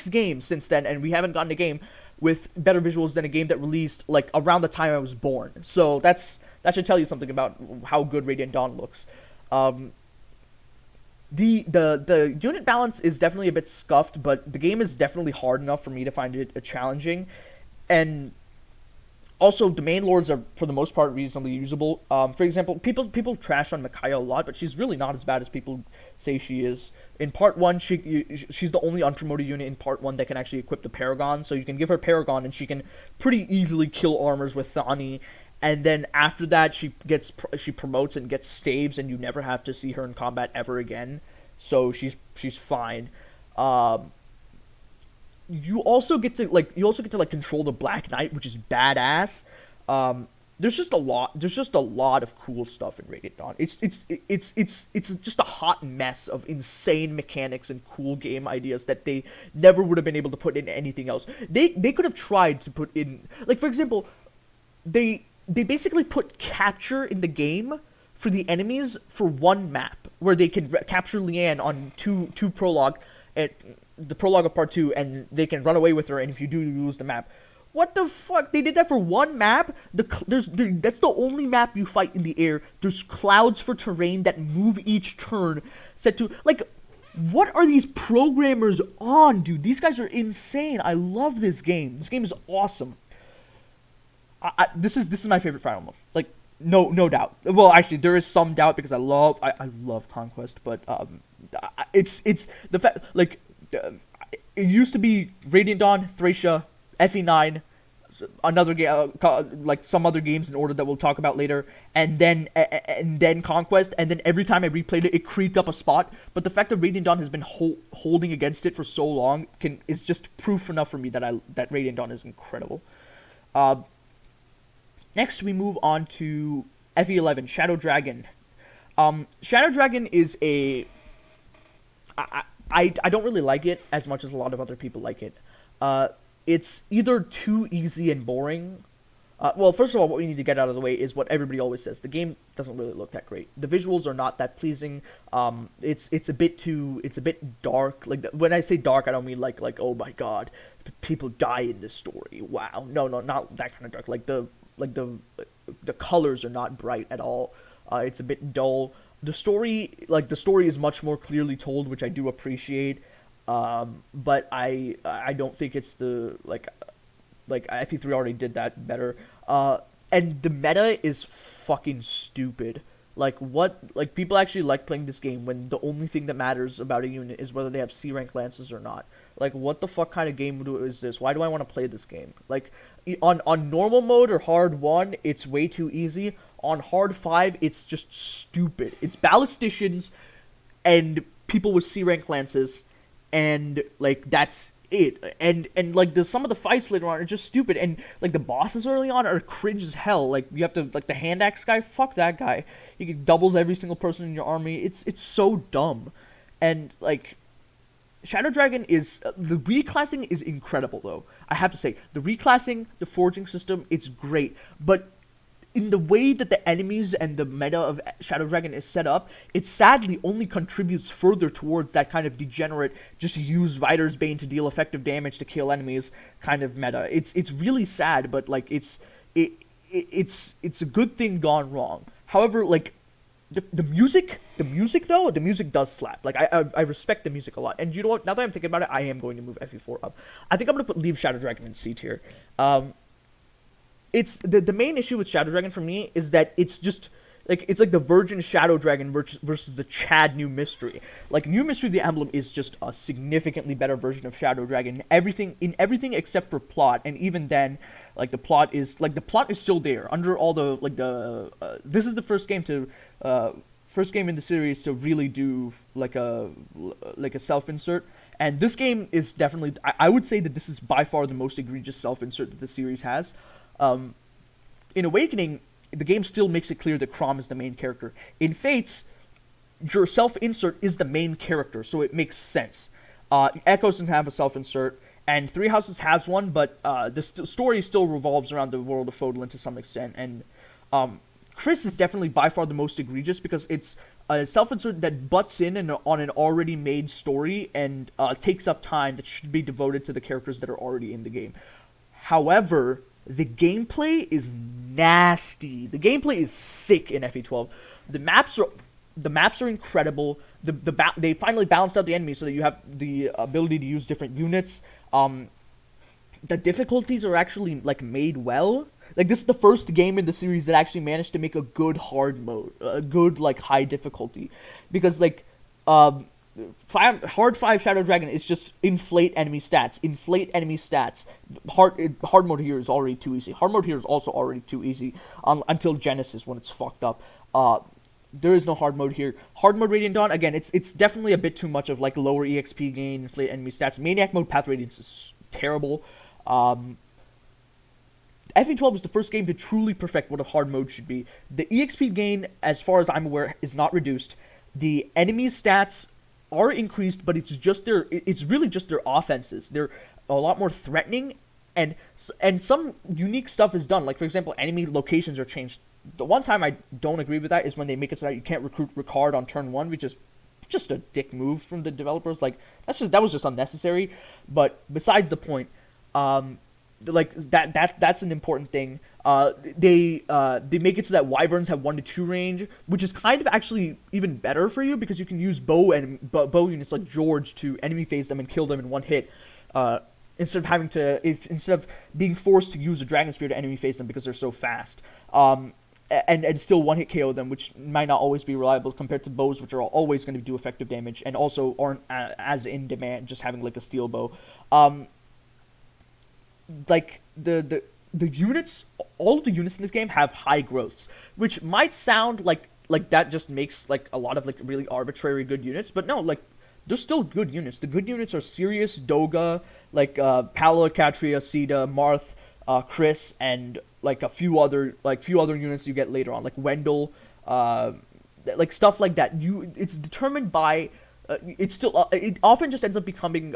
games since then, and we haven't gotten a game with better visuals than a game that released like around the time I was born. So that should tell you something about how good Radiant Dawn looks. The unit balance is definitely a bit scuffed, but the game is definitely hard enough for me to find it challenging, and also, the main lords are, for the most part, reasonably usable. For example, people trash on Micaiah a lot, but she's really not as bad as people say she is. In Part 1, she's the only unpromoted unit in Part 1 that can actually equip the Paragon, so you can give her Paragon, and she can pretty easily kill armors with Thani, and then after that she promotes and gets staves, and you never have to see her in combat ever again. So she's fine. Um, you also get to like control the Black Knight, which is badass. There's just a lot of cool stuff in Radiant Dawn. It's just a hot mess of insane mechanics and cool game ideas that they never would have been able to put in anything else. They could have tried to put in, like, for example, they basically put capture in the game for the enemies for one map where they can capture Leanne on two prologue, and the prologue of part 2, and they can run away with her, and if you do, you lose the map. What the fuck? They did that for one map? That's the only map you fight in the air. There's clouds for terrain that move each turn. Set to, like, what are these programmers on, dude? These guys are insane. I love this game. This game is awesome. This is my favorite Fire Emblem. Like, no doubt. Well, actually, there is some doubt because I love Conquest, but it's the fact, like, it used to be Radiant Dawn, Thracia, FE9, another game, like some other games in order that we'll talk about later, and then Conquest, and then every time I replayed it, it creeped up a spot. But the fact that Radiant Dawn has been holding against it for so long is just proof enough for me that Radiant Dawn is incredible. Next, we move on to FE11, Shadow Dragon. Shadow Dragon is I don't really like it as much as a lot of other people like it. It's either too easy and boring. Well, first of all, what we need to get out of the way is what everybody always says. The game doesn't really look that great. The visuals are not that pleasing. It's a bit dark. Like, when I say dark, I don't mean like oh my god, people die in this story. Wow, no, not that kind of dark. The colors are not bright at all. It's a bit dull. The story is much more clearly told, which I do appreciate. But I don't think it's like FE3 already did that better. And the meta is fucking stupid. Like, people actually like playing this game when the only thing that matters about a unit is whether they have C rank lances or not. Like, what the fuck kind of game is this? Why do I want to play this game? Like, on normal mode or hard 1, it's way too easy. On hard 5, it's just stupid. It's ballisticians and people with C rank lances, and like that's it. And like some of the fights later on are just stupid, and like the bosses early on are cringe as hell. Like, you have to, like, the hand axe guy, fuck that guy. He doubles every single person in your army. It's so dumb. And like, Shadow Dragon is the reclassing is incredible though. I have to say, the reclassing, the forging system, it's great, but in the way that the enemies and the meta of Shadow Dragon is set up, it sadly only contributes further towards that kind of degenerate, just use Rider's Bane to deal effective damage to kill enemies kind of meta. It's really sad, but like it's a good thing gone wrong. However, like, the music does slap. Like, I respect the music a lot. And you know what? Now that I'm thinking about it, I am going to move FE4 up. I think I'm going to leave Shadow Dragon in C tier. It's the main issue with Shadow Dragon for me is that it's just like, it's like the Virgin Shadow Dragon versus the Chad New Mystery. Like, New Mystery the Emblem is just a significantly better version of Shadow Dragon. Everything except for plot, and even then, like, the plot is still there under all the this is the first game in the series to really do like a self-insert. And this game is definitely, I would say that this is by far the most egregious self-insert that the series has. In Awakening, the game still makes it clear that Chrom is the main character. In Fates, your self-insert is the main character, so it makes sense. Echo doesn't have a self-insert, and Three Houses has one, but the story still revolves around the world of Fodlan to some extent. And Chris is definitely by far the most egregious because it's a self-insert that butts in on an already made story and takes up time that should be devoted to the characters that are already in the game. However, the gameplay is nasty. The gameplay is sick in FE12. The maps are incredible. They finally balanced out the enemies so that you have the ability to use different units. The difficulties are actually like made well. Like, this is the first game in the series that actually managed to make a good hard mode, a good like high difficulty, because like hard 5 Shadow Dragon is just inflate enemy stats. Hard mode here is already too easy. Hard mode here is also already too easy until Genesis when it's fucked up. There is no hard mode here. Hard mode Radiant Dawn, again, it's definitely a bit too much of like lower EXP gain, inflate enemy stats. Maniac mode Path Radiance is terrible. FE12 is the first game to truly perfect what a hard mode should be. The EXP gain, as far as I'm aware, is not reduced. The enemy stats are increased, but it's really just their offenses. They're a lot more threatening, and some unique stuff is done. Like, for example, enemy locations are changed. The one time I don't agree with that is when they make it so that you can't recruit Ricard on turn 1, which is just a dick move from the developers. Like, that was just unnecessary. But besides the point, like that's an important thing. They make it so that wyverns have 1 to 2 range, which is kind of actually even better for you because you can use bow units like George to enemy phase them and kill them in 1 hit. Instead of being forced to use a Dragon Spear to enemy phase them because they're so fast. And still 1-hit KO them, which might not always be reliable compared to bows, which are always going to do effective damage, and also aren't as in demand, just having like a steel bow. Like the units, all of the units in this game have high growths, which might sound like that just makes like a lot of like really arbitrary good units, but no, like they're still good units. The good units are Sirius, Doga, like Paola, Katria, Sita, Marth, Chris, and like a few other units you get later on, like Wendell, like stuff like that. It's determined by it often just ends up becoming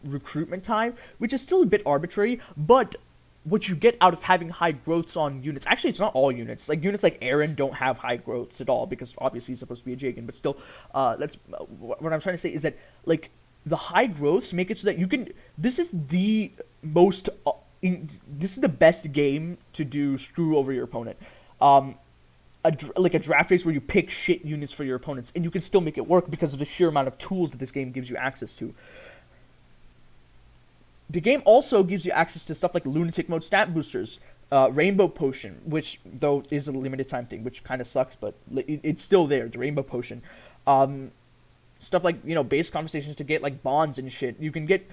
recruitment time, which is still a bit arbitrary, but what you get out of having high growths on units, actually it's not all units, like units like Aaron don't have high growths at all because obviously he's supposed to be a Jagan, but still what I'm trying to say is that like the high growths make it so that you can, this is the best game to do screw over your opponent. Like a draft race where you pick shit units for your opponents, and you can still make it work because of the sheer amount of tools that this game gives you access to. The game also gives you access to stuff like Lunatic Mode stat boosters, Rainbow Potion, which though is a limited time thing, which kind of sucks, but it's still there, the Rainbow Potion. Stuff like, base conversations to get like bonds and shit. You can get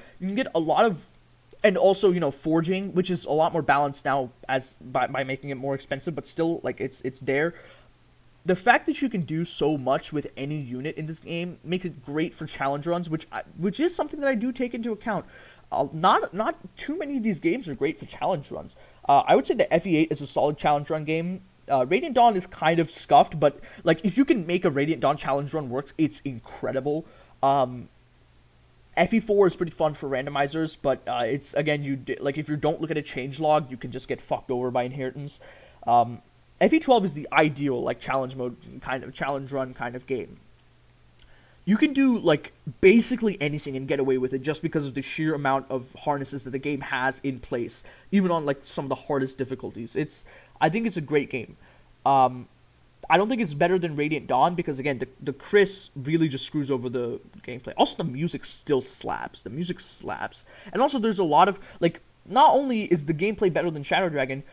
a lot of, and also, forging, which is a lot more balanced now by making it more expensive, but still, like, it's there. The fact that you can do so much with any unit in this game makes it great for challenge runs, which is something that I do take into account. Not too many of these games are great for challenge runs. I would say that FE8 is a solid challenge run game. Radiant Dawn is kind of scuffed, but, like, if you can make a Radiant Dawn challenge run work, it's incredible. FE4 is pretty fun for randomizers, but it's, again, if you don't look at a changelog, you can just get fucked over by inheritance. FE12 is the ideal, like, challenge run kind of game. You can do, like, basically anything and get away with it just because of the sheer amount of harnesses that the game has in place, even on, like, some of the hardest difficulties. I think it's a great game. I don't think it's better than Radiant Dawn because, again, the Chris really just screws over the gameplay. Also, the music still slaps. The music slaps. And also, there's a lot of, like, not only is the gameplay better than Shadow Dragon,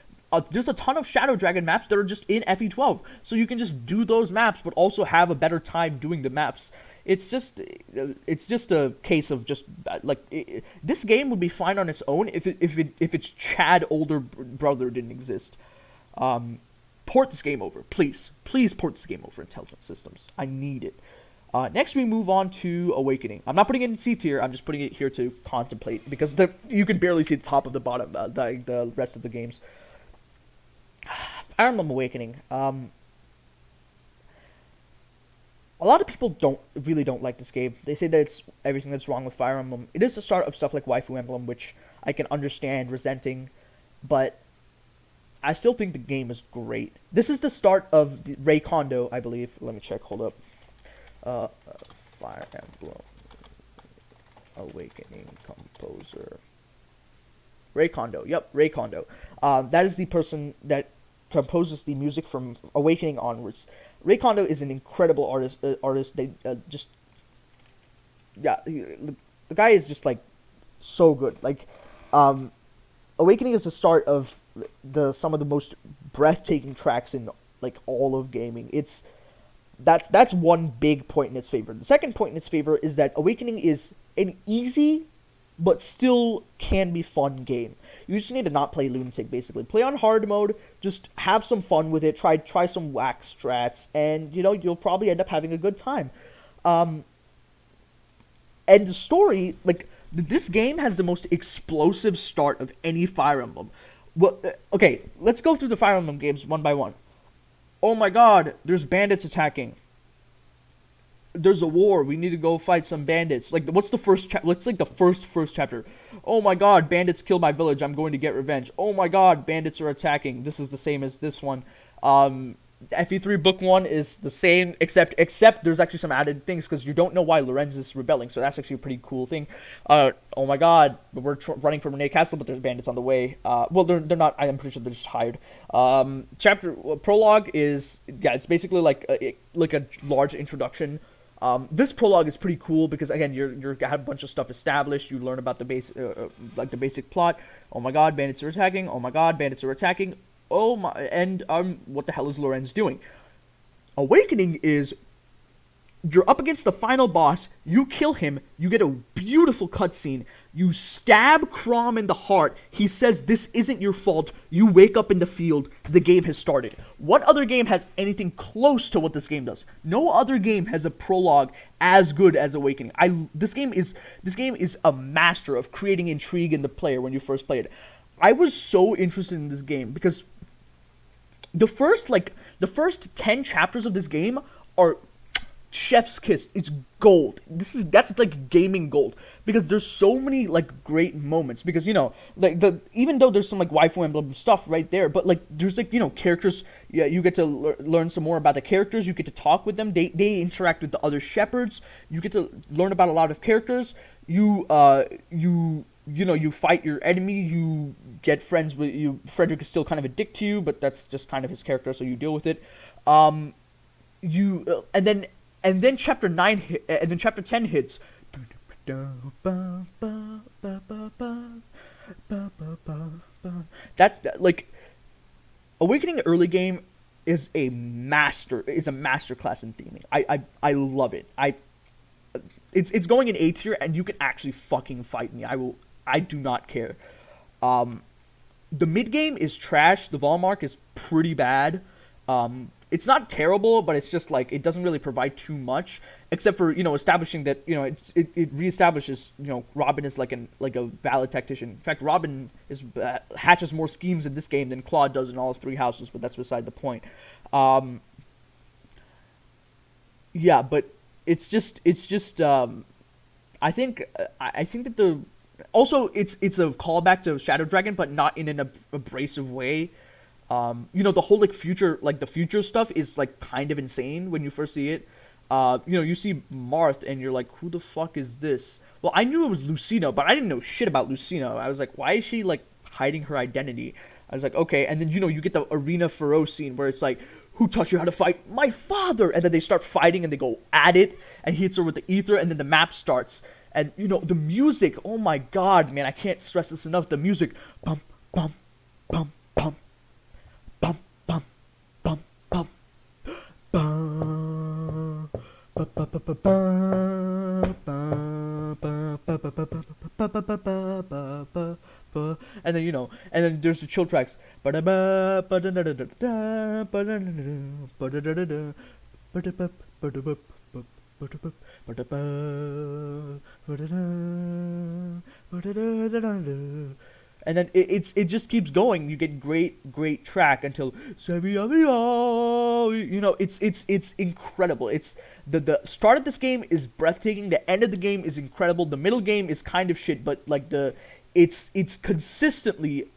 there's a ton of Shadow Dragon maps that are just in FE12. So you can just do those maps, but also have a better time doing the maps. It's just a case of just, like, this game would be fine on its own if its Chad older brother didn't exist. Port this game over, please. Please port this game over, Intelligent Systems. I need it. Next, we move on to Awakening. I'm not putting it in C tier. I'm just putting it here to contemplate because you can barely see the top of the bottom, the rest of the games. Fire Emblem Awakening. A lot of people don't like this game. They say that it's everything that's wrong with Fire Emblem. It is the start of stuff like Waifu Emblem, which I can understand resenting, but I still think the game is great. This is the start of the Ray Kondo, I believe. Let me check. Hold up. Fire Emblem Awakening composer. Ray Kondo. Yep, Ray Kondo. That is the person that composes the music from Awakening onwards. Ray Kondo is an incredible artist. The guy is just like so good. Like, Awakening is the start of some of the most breathtaking tracks in like all of gaming. It's That's one big point in its favor. The second point in its favor is that Awakening is an easy but still can be fun game. You just need to not play Lunatic, basically. Play on hard mode, just have some fun with it, try some whack strats, and, you'll probably end up having a good time. And the story, this game has the most explosive start of any Fire Emblem. Well, okay, let's go through the Fire Emblem games one by one. Oh my god, there's bandits attacking. There's a war. We need to go fight some bandits. What's the first chapter? Let's the first chapter. Oh my god, bandits killed my village. I'm going to get revenge. Oh my god, bandits are attacking. This is the same as this one. FE3 Book 1 is the same, except there's actually some added things, because you don't know why Lorenz is rebelling, so that's actually a pretty cool thing. Oh my god, we're running from Renee Castle, but there's bandits on the way. Well, they're not, I'm pretty sure they're just hired. Prologue is, it's basically like a large introduction. This prologue is pretty cool because, again, you have a bunch of stuff established. You learn about the basic plot. Oh my god, bandits are attacking. Oh my god, bandits are attacking. Oh my, and what the hell is Lorenz doing? Awakening is, you're up against the final boss. You kill him. You get a beautiful cutscene. You stab Chrom in the heart. He says, "This isn't your fault." You wake up in the field. The game has started. What other game has anything close to what this game does? No other game has a prologue as good as Awakening. This game is a master of creating intrigue in the player when you first play it. I was so interested in this game because the first 10 chapters of this game are chef's kiss. It's gold. That's like gaming gold, because there's so many great moments, because even though there's some waifu emblem stuff right there, but there's characters. Yeah, you get to learn some more about the characters. You get to talk with them. They interact with the other shepherds. You get to learn about a lot of characters. You fight your enemy. You get friends with you. Frederick is still kind of a dick to you, but that's just kind of his character, so you deal with it. And then chapter 9 and then chapter 10 hits. That Awakening early game is a masterclass in theming. I love it. It's going in A tier, and you can actually fucking fight me. I do not care. The mid game is trash. The Volmark is pretty bad. It's not terrible, but it's just it doesn't really provide too much, except for establishing that it reestablishes Robin is like a valid tactician. In fact, Robin hatches more schemes in this game than Claude does in all of Three Houses, but that's beside the point. Yeah, but it's just I think that it's a callback to Shadow Dragon, but not in an abrasive way. The whole the future stuff is kind of insane when you first see it. You see Marth and you're like, who the fuck is this? Well, I knew it was Lucina, but I didn't know shit about Lucina. I was like, why is she hiding her identity? I was like, okay. And then you get the Arena Feroz scene where it's like, who taught you how to fight? My father! And then they start fighting and they go at it, and he hits her with the ether, and then the map starts. And the music, oh my god, man, I can't stress this enough. The music, bum bum bum bum bum bum bum bum bum. And then there's the chill tracks. And then it just keeps going. You get great track until it's incredible. It's the start of this game is breathtaking. The end of the game is incredible. The middle game is kind of shit, but it's consistently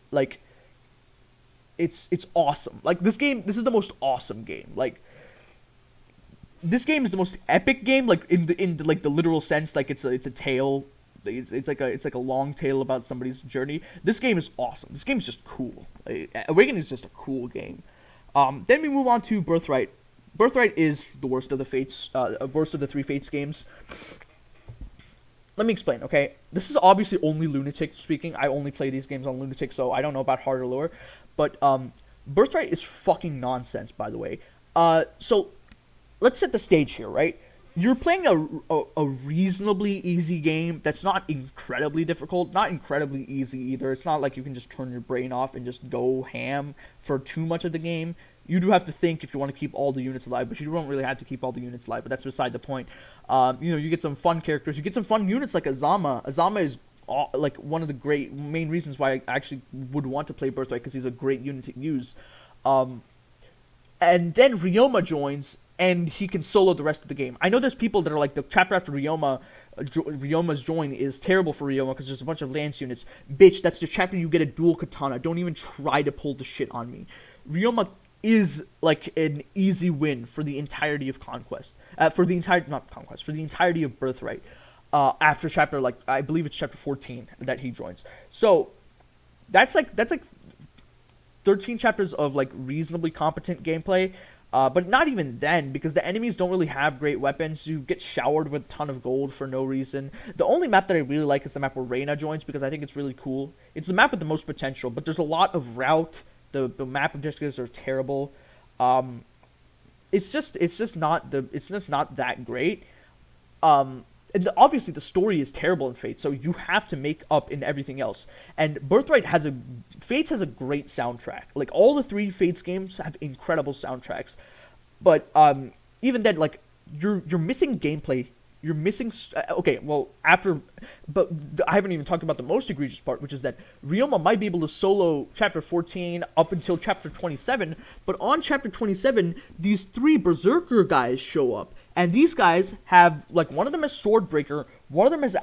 it's awesome. This is the most awesome game. This game is the most epic game, in the literal sense. It's a tale. It's like a long tale about somebody's journey. This game is awesome. This game is just cool. Awakening is just a cool game. Then we move on to Birthright. Birthright is the worst of the Fates, worst of the three Fates games. Let me explain, okay? This is obviously only Lunatic speaking. I only play these games on Lunatic, so I don't know about hard or lower. But Birthright is fucking nonsense, by the way. So let's set the stage here, right? You're playing a reasonably easy game that's not incredibly difficult, not incredibly easy either. It's not like you can just turn your brain off and just go ham for too much of the game. You do have to think if you want to keep all the units alive, but you don't really have to keep all the units alive, but that's beside the point. You get some fun characters. You get some fun units like Azama. Azama is like one of the great main reasons why I actually would want to play Birthright, because he's a great unit to use. And then Ryoma joins, and he can solo the rest of the game. I know there's people that are like, the chapter after Ryoma's join is terrible for Ryoma because there's a bunch of lance units. Bitch, that's the chapter you get a dual katana. Don't even try to pull the shit on me. Ryoma is like an easy win for the entirety of Conquest. For the entirety of Birthright. After chapter, like, I believe it's chapter 14 that he joins. So that's like 13 chapters of like reasonably competent gameplay. But not even then, because the enemies don't really have great weapons. You get showered with a ton of gold for no reason. The only map that I really like is the map where Reina joins, because I think it's really cool. It's the map with the most potential, but there's a lot of route. The map objectives are terrible. It's just not that great. And obviously the story is terrible in Fate, so you have to make up in everything else. And Fates has a great soundtrack. Like, all the 3 Fates games have incredible soundtracks. But even then, like, you're missing gameplay. You're missing. But I haven't even talked about the most egregious part, which is that Ryoma might be able to solo chapter 14 up until chapter 27. But on chapter 27, these 3 Berserker guys show up. And these guys have, like, one of them is Swordbreaker, one of them is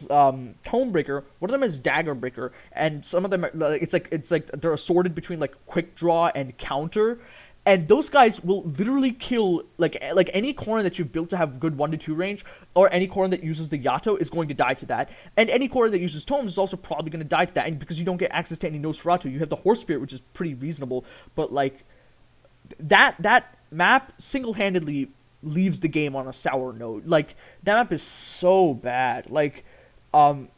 Tonebreaker, one of them is Daggerbreaker, and some of them are, it's like they're assorted between like quick draw and counter, and those guys will literally kill like any corner that you've built to have good 1 to 2 range, or any corner that uses the Yato is going to die to that, and any corner that uses Tomes is also probably going to die to that, and because you don't get access to any Nosferatu, you have the Horse Spirit, which is pretty reasonable, but like that map single-handedly leaves the game on a sour note. Like, that map is so bad. Like, and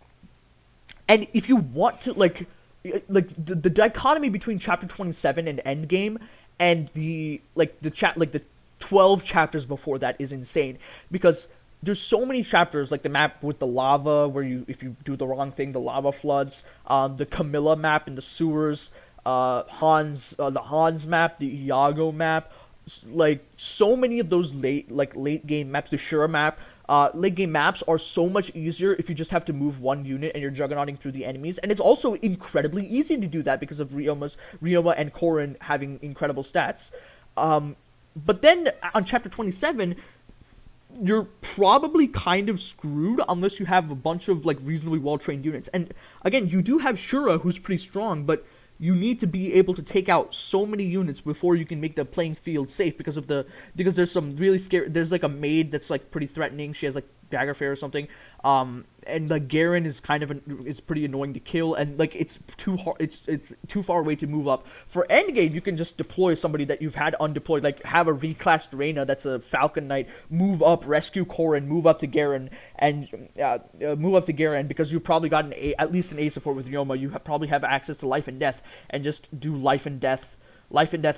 if you want to, like the dichotomy between chapter 27 and Endgame and the 12 chapters before that is insane, because there's so many chapters, like the map with the lava, where if you do the wrong thing, the lava floods, the Camilla map in the sewers, the Hans map, the Iago map, like, so many of those late game maps, the Shura map, late game maps are so much easier if you just have to move 1 unit and you're juggernauting through the enemies, and it's also incredibly easy to do that because of Ryoma and Corrin having incredible stats. But then on chapter 27, you're probably kind of screwed unless you have a bunch of like reasonably well-trained units. And again, you do have Shura, who's pretty strong, but you need to be able to take out so many units before you can make the playing field safe, because there's some really scary. There's like a maid that's like pretty threatening. She has like dagger fair or something. And like Garen is is pretty annoying to kill, and like it's too hard. It's too far away to move up. For endgame, you can just deploy somebody that you've had undeployed, like have a reclassed Reyna that's a Falcon Knight, move up, rescue Corrin, move up to Garen, and because you've probably got at least an A support with Ryoma, you probably have access to life and death, and just do life and death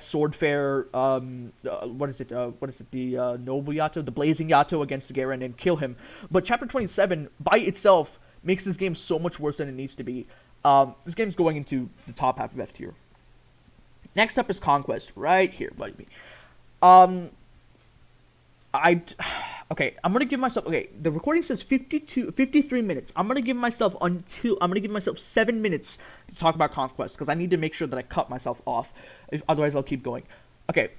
sword fair, what is it, the noble Yato, the blazing Yato against Garen, and kill him. But chapter 27 by itself makes this game so much worse than it needs to be. This game's going into the top half of F tier. Next up is Conquest, right here, buddy. I'm gonna give myself, the recording says 53 minutes. I'm gonna give myself 7 minutes to talk about Conquest, because I need to make sure that I cut myself off. Otherwise, I'll keep going. Okay,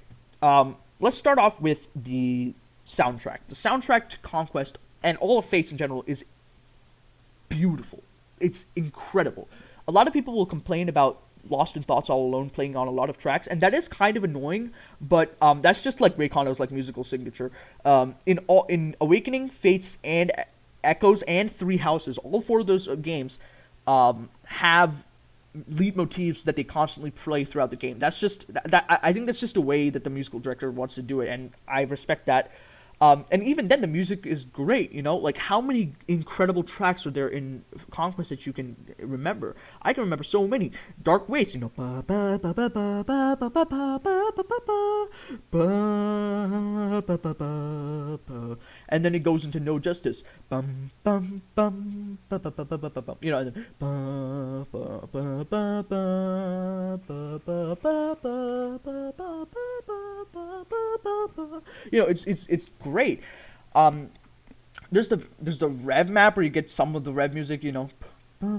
let's start off with the soundtrack. The soundtrack to Conquest, and all of Fates in general, is beautiful. It's incredible. A lot of people will complain about Lost in Thoughts All Alone playing on a lot of tracks, and that is kind of annoying, but that's just like Ray Kondo's like musical signature. In Awakening, Fates, and Echoes, and Three Houses, all 4 of those games have lead motifs that they constantly play throughout the game. That's just that I think that's just a way that the musical director wants to do it, and I respect that. And even then, the music is great. You know, like how many incredible tracks are there in Conquest that you can remember? I can remember so many. Dark Waits, you know, ba ba ba ba ba ba ba ba ba ba ba ba ba ba ba, and then it goes into No Justice, bum bum bum ba ba ba ba ba ba, you know, and then ba ba ba ba ba ba ba ba ba ba ba ba. You know, it's great. There's the rev map where you get some of the rev music, you know. I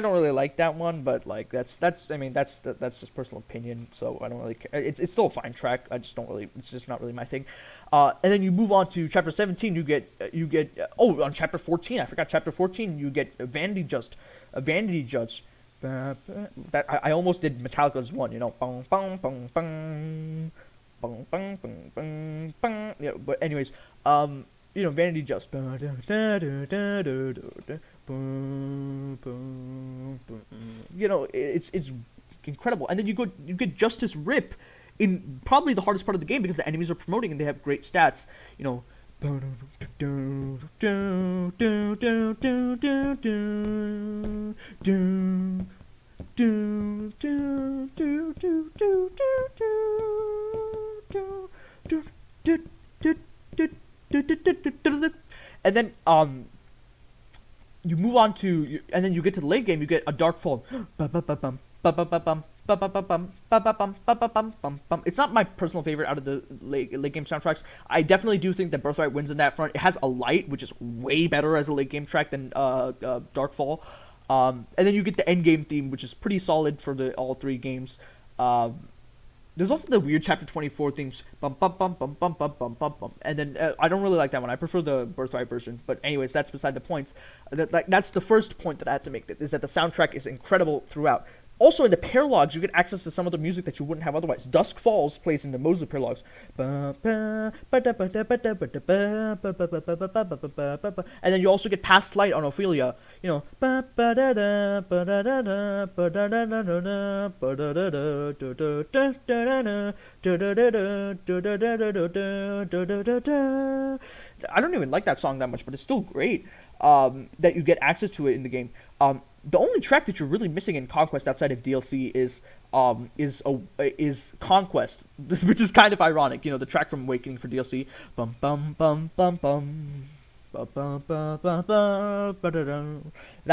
don't really like that one, but like that's just personal opinion, so I don't really care. It's still a fine track. I just don't really. It's just not really my thing. And then you move on to chapter 17. You get on chapter 14. I forgot chapter 14. You get Vanity Judge. That I almost did Metallica's one. You know, bong bong bong bong bong bong bong bong bong. Yeah, but anyways, you know, Vanity Just. You know, it's incredible. And then you get Justice Rip in probably the hardest part of the game because the enemies are promoting and they have great stats. You know, and then you move on to and then you get to the late game. You get a Dark Fall. It's not my personal favorite out of the late game soundtracks. I definitely do think that Birthright wins in that front. It has a light, which is way better as a late game track than Dark Fall. And then you get the end game theme, which is pretty solid for all three games. There's also the weird chapter 24 themes, bum bum bum bum bum bum bum bum bum, and then I don't really like that one. I prefer the Birthright version. But anyways, that's beside the points. That's the first point that I have to make. Is that the soundtrack is incredible throughout. Also, in the paralogs, you get access to some of the music that you wouldn't have otherwise. Dusk Falls plays in the Mosley paralogs. And then you also get Past Light on Ophelia. You know. I don't even like that song that much, but it's still great that you get access to it in the game. The only track that you're really missing in Conquest outside of DLC is Conquest, which is kind of ironic. You know, the track from Awakening for DLC. Bum bum bum bum bum. That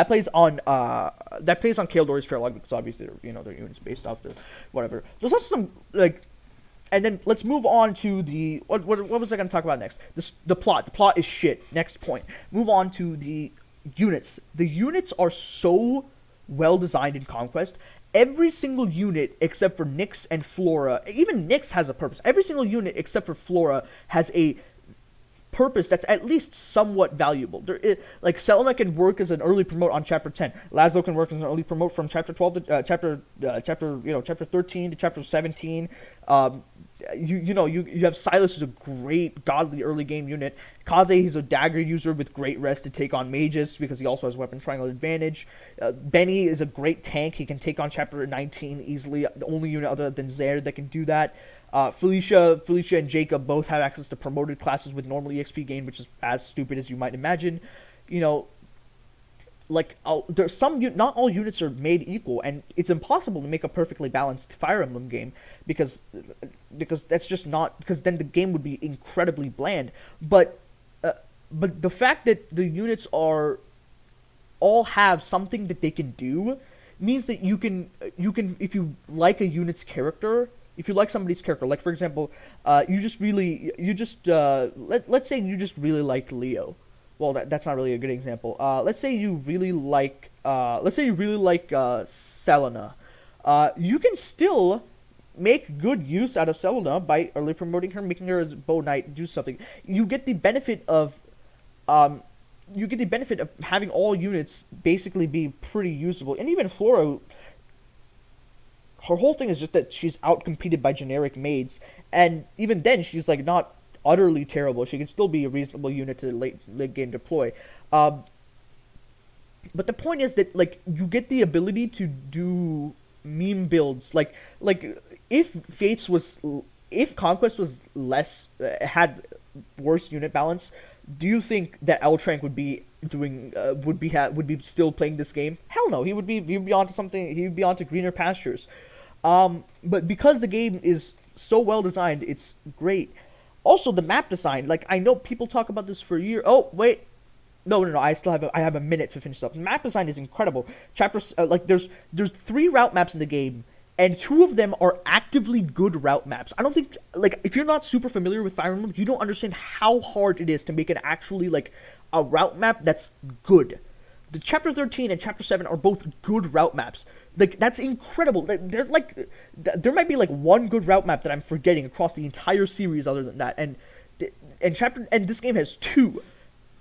plays on Kaeldori's Fairlog because obviously their units based off the whatever. There's also some like, and then let's move on to the what was I going to talk about next? The plot. The plot is shit. Next point. Move on to the units. The units are so well designed in Conquest. Every single unit except for Nyx and Flora, even Nyx has a purpose. Every single unit except for Flora has a purpose that's at least somewhat valuable. Like Selena can work as an early promote on chapter 10. Laszlo can work as an early promote from chapter 12 to chapter 13 to chapter 17. You have Silas, who's a great godly early game unit. Kaze, he's a dagger user with great rest to take on mages because he also has weapon triangle advantage. Benny is a great tank. He can take on chapter 19 easily. The only unit other than Zaire that can do that. Felicia and Jacob both have access to promoted classes with normal EXP gain, which is as stupid as you might imagine. You know, like there's some not all units are made equal, and it's impossible to make a perfectly balanced Fire Emblem game because that's just not, because then the game would be incredibly bland. But the fact that the units all have something that they can do means that you can if you like a unit's character. If you like somebody's character, like for example, let's say you just really liked Leo. Well, that's not really a good example. Let's say you really like Selena. You can still make good use out of Selena by early promoting her, making her a bow knight, do something. You get the benefit of having all units basically be pretty usable, and even Flora. Her whole thing is just that she's outcompeted by generic maids, and even then she's like not utterly terrible. She can still be a reasonable unit to late game deploy. But the point is that like you get the ability to do meme builds. Like if Conquest was less had worse unit balance, do you think that L Trank would be doing would be still playing this game? Hell no, he'd be onto something. He'd be onto greener pastures. But because the game is so well designed, it's great. Also, the map design. Like, I know people talk about this for a year. Oh wait, no. I have a minute to finish up. The map design is incredible. Chapters like there's 3 route maps in the game, and 2 of them are actively good route maps. I don't think, like, if you're not super familiar with Fire Emblem, you don't understand how hard it is to make an actually, like, a route map that's good. The Chapter 13 and Chapter 7 are both good route maps. Like, that's incredible. They're like, there might be like one good route map that I'm forgetting across the entire series other than that. And this game has 2.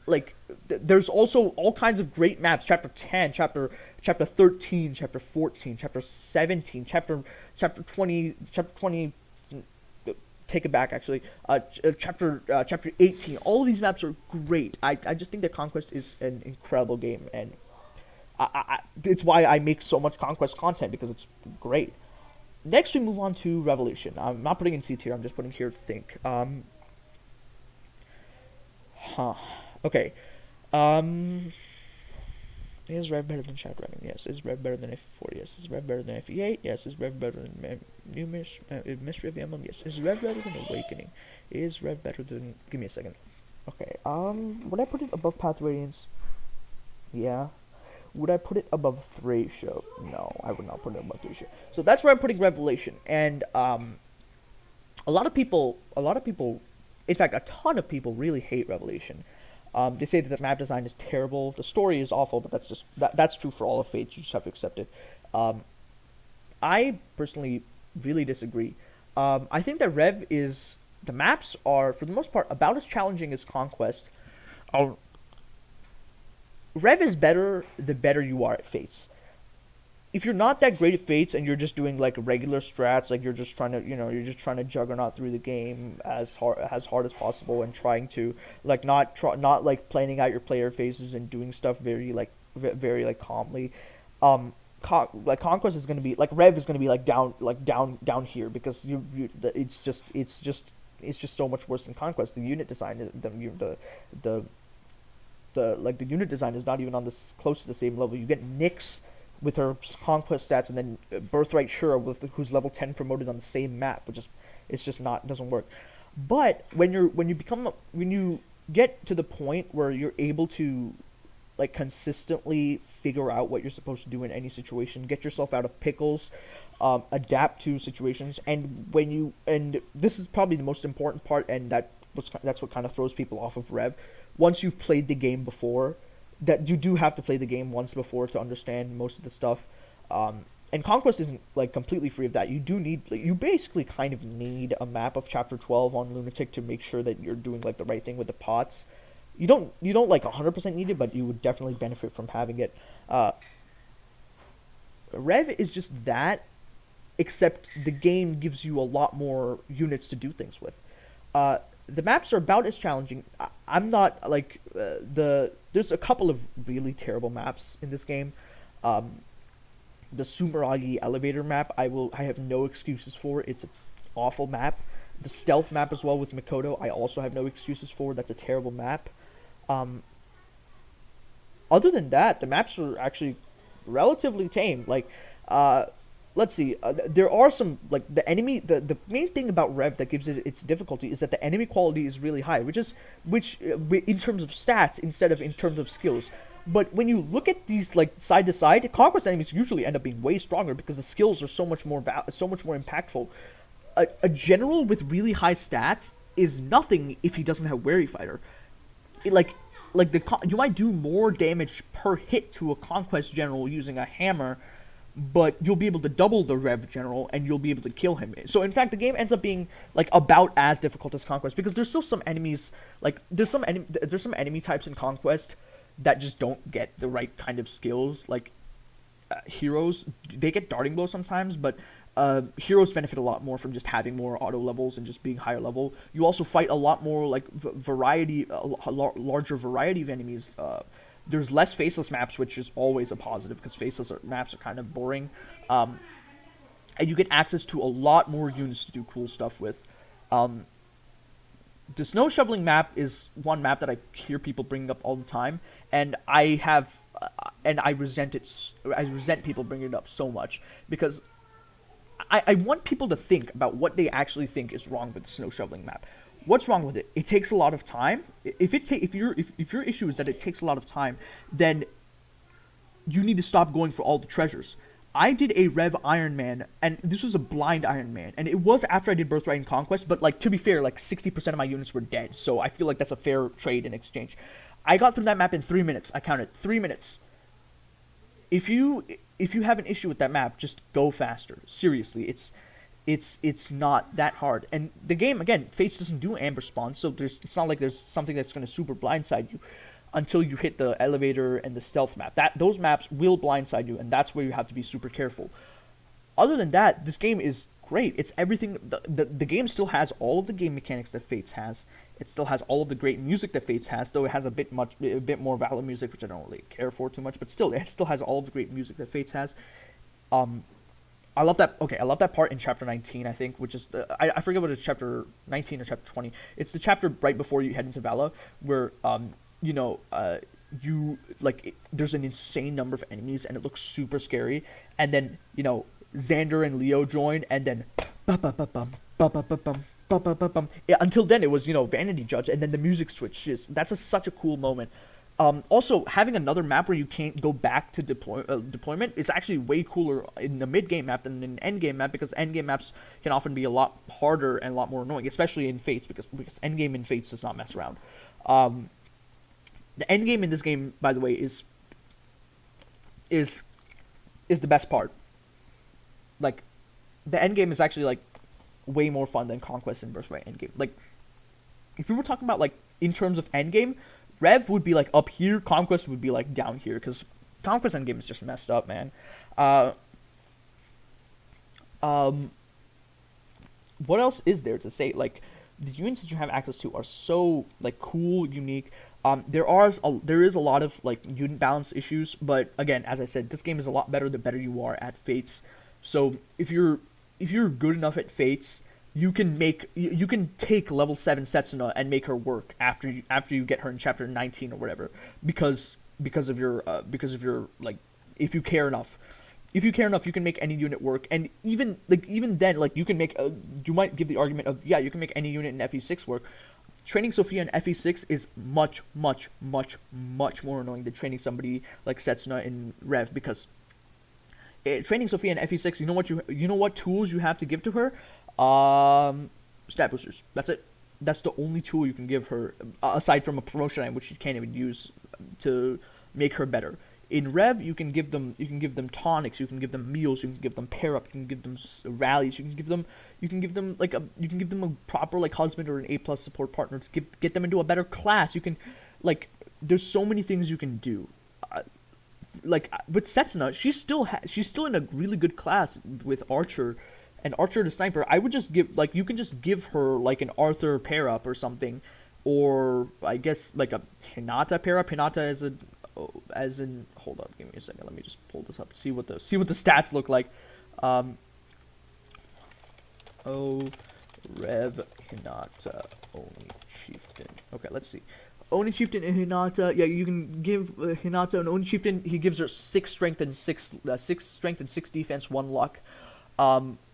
Like, there's also all kinds of great maps. Chapter 10, chapter 13, chapter 14, chapter 17, chapter 20, take it back actually. Chapter 18. All of these maps are great. I just think that Conquest is an incredible game, and it's why I make so much Conquest content, because it's great. Next we move on to Revolution. I'm not putting in C tier, I'm just putting here think. Okay. Is Rev better than Shadow Dragon? Yes. Is Rev better than F4? Yes. Is Rev better than FE8? Yes. Is Rev better than Mystery of the Emblem? Yes. Is Rev better than Awakening? Is Rev better than... Give me a second. Okay. Would I put it above Path Radiance? Yeah. Would I put it above Thracia? No, I would not put it above Thracia. So that's where I'm putting Revelation. And a lot of people, in fact, a ton of people really hate Revelation. They say that the map design is terrible. The story is awful, but that's true for all of Fate. You just have to accept it. I personally really disagree. I think that the maps are, for the most part, about as challenging as Conquest. Rev is better the better you are at Fates. If you're not that great at Fates and you're just doing like regular strats, like you're just trying to juggernaut through the game as hard as possible, and trying to like not like planning out your player phases and doing stuff very calmly. Like Conquest is gonna be like, Rev is gonna be like down here, because it's just so much worse than Conquest. The unit design, the unit design is not even on this close to the same level. You get Nyx with her Conquest stats, and then Birthright Shura who's level 10 promoted on the same map, doesn't work. But when you get to the point where you're able to like consistently figure out what you're supposed to do in any situation, get yourself out of pickles, adapt to situations, and this is probably the most important part, and that's what kind of throws people off of Rev. Once you've played the game before, that you do have to play the game once before to understand most of the stuff. And Conquest isn't like completely free of that. You do need, you basically kind of need a map of Chapter 12 on Lunatic to make sure that you're doing like the right thing with the pots. You don't like 100% need it, but you would definitely benefit from having it. Rev is just that, except the game gives you a lot more units to do things with. The maps are about as challenging. I'm not like there's a couple of really terrible maps in this game. The Sumeragi elevator map, I have no excuses for. It's an awful map. The stealth map as well with Mikoto, I also have no excuses for. That's a terrible map. Other than that, the maps are actually relatively tame. Like, let's see. There are some, like, the enemy. The main thing about Rev that gives it its difficulty is that the enemy quality is really high, which in terms of stats instead of in terms of skills. But when you look at these like side to side, Conquest enemies usually end up being way stronger because the skills are so much more impactful. A general with really high stats is nothing if he doesn't have Wary Fighter. You might do more damage per hit to a Conquest general using a hammer, but you'll be able to double the Rev general and you'll be able to kill him. So in fact, the game ends up being like about as difficult as Conquest, because there's still some enemies, like there's some enemy types in Conquest that just don't get the right kind of skills. Like heroes, they get darting blow sometimes, but heroes benefit a lot more from just having more auto levels and just being higher level. You also fight a lot more like larger variety of enemies. There's less faceless maps, which is always a positive because faceless maps are kind of boring. and you get access to a lot more units to do cool stuff with. Um, the snow shoveling map is one map that I hear people bringing up all the time, and I resent it. I resent people bringing it up so much because I want people to think about what they actually think is wrong with the snow shoveling map. What's wrong with it? It takes a lot of time. If your issue is that it takes a lot of time, then you need to stop going for all the treasures. I did a Rev Iron Man, and this was a blind Iron Man, and it was after I did Birthright and Conquest, but like to be fair, like 60% of my units were dead, so I feel like that's a fair trade in exchange. I got through that map in 3 minutes. I counted 3 minutes. If you have an issue with that map, just go faster. Seriously, it's not that hard. And the game, again, Fates doesn't do ambush spawns, so it's not like there's something that's going to super blindside you until you hit the elevator and the stealth map. Those maps will blindside you, and that's where you have to be super careful. Other than that, this game is great. It's everything. The game still has all of the game mechanics that Fates has. It still has all of the great music that Fates has, though it has a bit more Valor music, which I don't really care for too much. But still, it still has all of the great music that Fates has. I love that. Okay, I love that part in chapter 19, I think, which is I forget what it's, chapter 19 or chapter 20. It's the chapter right before you head into Vala, where there's an insane number of enemies and it looks super scary, and then Xander and Leo join, and then yeah, until then it was Vanity Judge, and then the music switches. That's such a cool moment. Also, having another map where you can't go back to deployment is actually way cooler in the mid-game map than in an end-game map, because end-game maps can often be a lot harder and a lot more annoying, especially in Fates, because end-game in Fates does not mess around. The end game in this game, by the way, is the best part. Like, the end game is actually like way more fun than Conquest and Birthright end game. Like, if we were talking about like in terms of end game, Rev would be like up here, Conquest would be like down here, because Conquest end game is just messed up, man. What else is there to say? Like, the units that you have access to are so like cool, unique. There is a lot of like unit balance issues, but again, as I said, this game is a lot better the better you are at Fates. So if you're good enough at Fates, you can take level 7 Setsuna and make her work after you get her in chapter 19 or whatever, because of your like, if you care enough. If you care enough, you can make any unit work, and even then, like, you can make you might give the argument of, yeah, you can make any unit in FE6 work. Training Sophia in FE6 is much, much, much, much more annoying than training somebody like Setsuna in Rev, because training Sophia in FE6, you know what tools you have to give to her? Stat boosters. That's it. That's the only tool you can give her, aside from a promotion item, which you can't even use to make her better. In Rev, you can give them tonics, you can give them meals, you can give them pair up, you can give them rallies, you can give them a proper like husband or an A+ support partner to get them into a better class. You can, like, there's so many things you can do. Like with Setsuna, she's still in a really good class with Archer, and Archer the sniper. I would just you can just give her like an Arthur pair up or something, or I guess like a Hinata pair up. Hinata hold up, give me a second, let me just pull this up, see what the stats look like. Rev Hinata Oni Chieftain. Okay, let's see. Oni Chieftain and Hinata. Yeah, you can give Hinata an Oni Chieftain. He gives her 6 strength and 6 defense, 1 luck.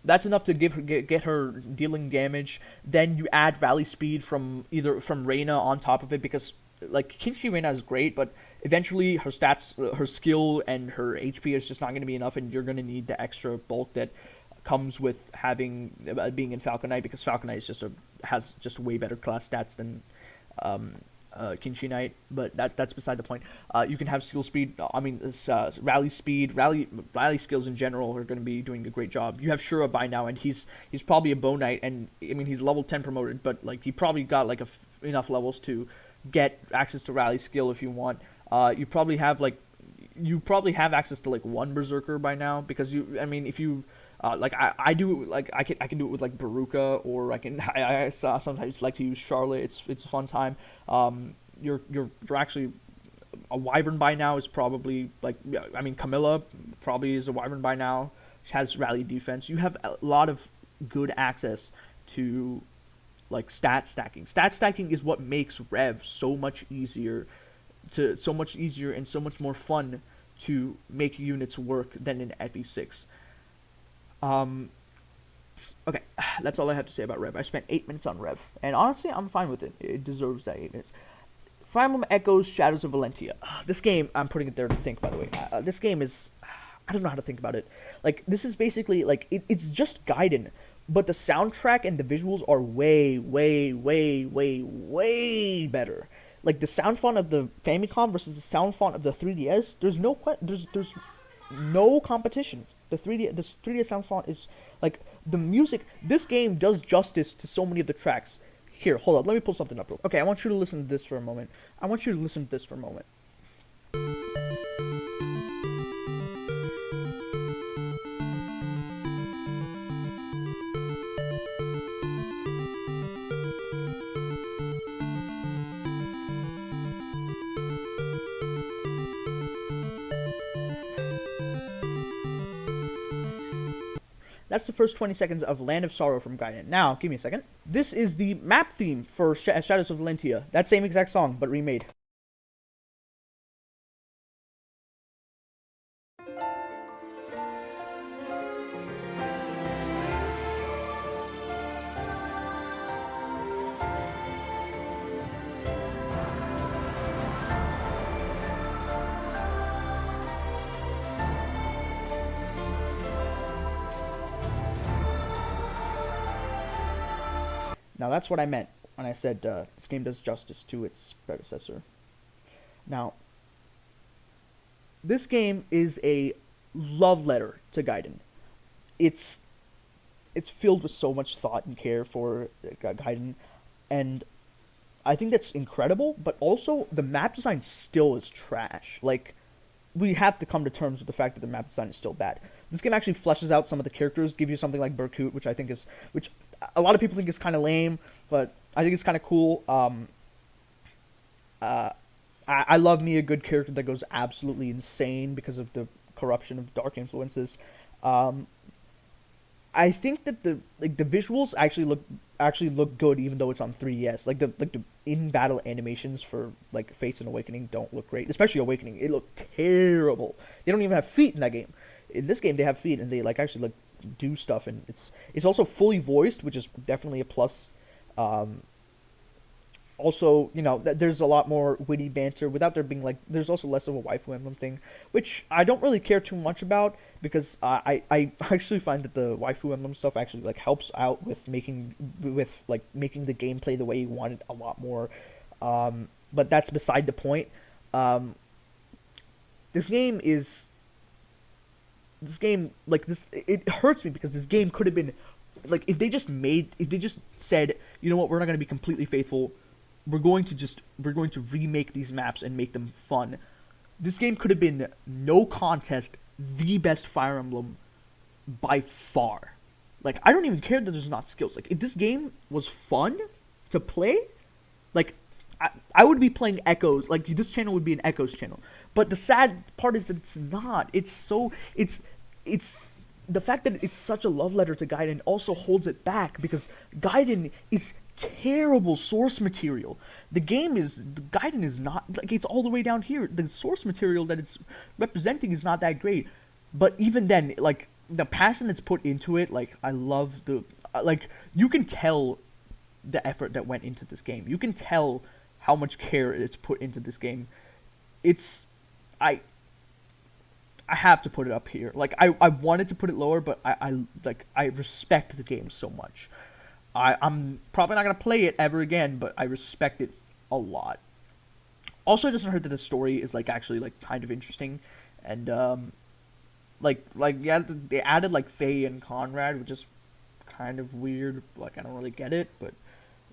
That's enough to get her dealing damage. Then you add rally speed from Reina on top of it, because like Kinshi Reina is great, but eventually her stats, her skill, and her HP is just not going to be enough, and you're going to need the extra bulk that comes with being in Falcon Knight, because Falcon Knight has just way better class stats than Kinshi Knight, but that's beside the point. You can have skill speed. Rally speed, rally skills in general are going to be doing a great job. You have Shura by now, and he's probably a Bow Knight, and I mean he's level 10 promoted, but like he probably got like enough levels to get access to rally skill if you want. You probably have access to like 1 Berserker by now, because if you I do, like I can do it with like Baruka, or I sometimes like to use Charlotte. It's a fun time. You're actually a Wyvern by now is probably like, Camilla probably is a Wyvern by now. has rally defense. You have a lot of good access to like stat stacking. Stat stacking is what makes Rev so much easier and so much more fun to make units work than in FE6. Okay, that's all I have to say about Rev. I spent 8 minutes on Rev, and honestly, I'm fine with it. It deserves that 8 minutes. Fire Emblem Echoes: Shadows of Valentia. This game, I'm putting it there to think, by the way. This game is, I don't know how to think about it. Like, this is basically, like, it's just Gaiden, but the soundtrack and the visuals are way, way, way, way, way better. Like, the sound font of the Famicom versus the sound font of the 3DS, there's no competition. This 3DS sound font is, like, the music. This game does justice to so many of the tracks. Here, hold up. Let me pull something up. Okay, I want you to listen to this for a moment. That's the first 20 seconds of Land of Sorrow from Gaiden. Now, give me a second. This is the map theme for Shadows of Valentia. That same exact song, but remade. Now, that's what I meant when I said this game does justice to its predecessor. Now, this game is a love letter to Gaiden. It's filled with so much thought and care for Gaiden, and I think that's incredible, but also the map design still is trash. Like, we have to come to terms with the fact that the map design is still bad. This game actually fleshes out some of the characters, give you something like Birthright, which a lot of people think is kind of lame, but I think it's kind of cool. I love me a good character that goes absolutely insane because of the corruption of dark influences. I think that the visuals actually look good even though it's on 3DS. Like the in battle animations for like Fates and Awakening don't look great, especially Awakening. It looked terrible. They don't even have feet in that game. In this game, they have feet and they like actually like do stuff, and it's also fully voiced, which is definitely a plus. Also, you know, there's a lot more witty banter without there being like. There's also less of a waifu emblem thing, which I don't really care too much about because I actually find that the waifu emblem stuff actually like helps out with making the gameplay the way you want it a lot more. But that's beside the point. This game like this. It hurts me because this game could have been like if they just said, you know what, we're not going to be completely faithful. We're going to remake these maps and make them fun. This game could have been no contest the best Fire Emblem by far. Like, I don't even care that there's not skills. Like, if this game was fun to play, like I would be playing Echoes. Like, this channel would be an Echoes channel. But the sad part is that it's not. It's the fact that it's such a love letter to Gaiden also holds it back because Gaiden is terrible source material. Gaiden is not, like, it's all the way down here. The source material that it's representing is not that great. But even then, like, the passion that's put into it, like, I love you can tell the effort that went into this game. You can tell how much care is put into this game. I have to put it up here. Like, I wanted to put it lower, but I respect the game so much. I'm probably not going to play it ever again, but I respect it a lot. Also, it doesn't hurt that the story is, like, actually, like, kind of interesting. And, yeah, they added, like, Faye and Conrad, which is kind of weird. Like, I don't really get it, but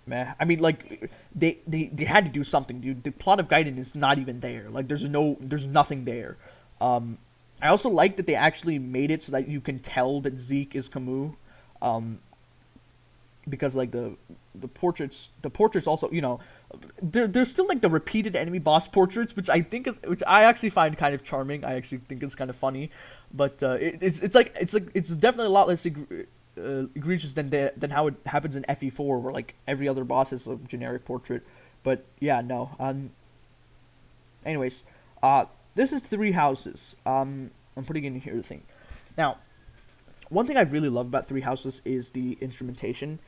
meh. I mean, like, they had to do something, dude. The plot of Gaiden is not even there. Like, there's nothing there. I also like that they actually made it so that you can tell that Zeke is Camus. because like the portraits also, there's still like the repeated enemy boss portraits, which I actually find kind of charming. I actually think it's kind of funny, but it's definitely a lot less egregious than how it happens in FE4, where like every other boss is a generic portrait. But yeah, no. Anyways, this is Three Houses. I'm putting in here the thing. Now, one thing I really love about Three Houses is the instrumentation.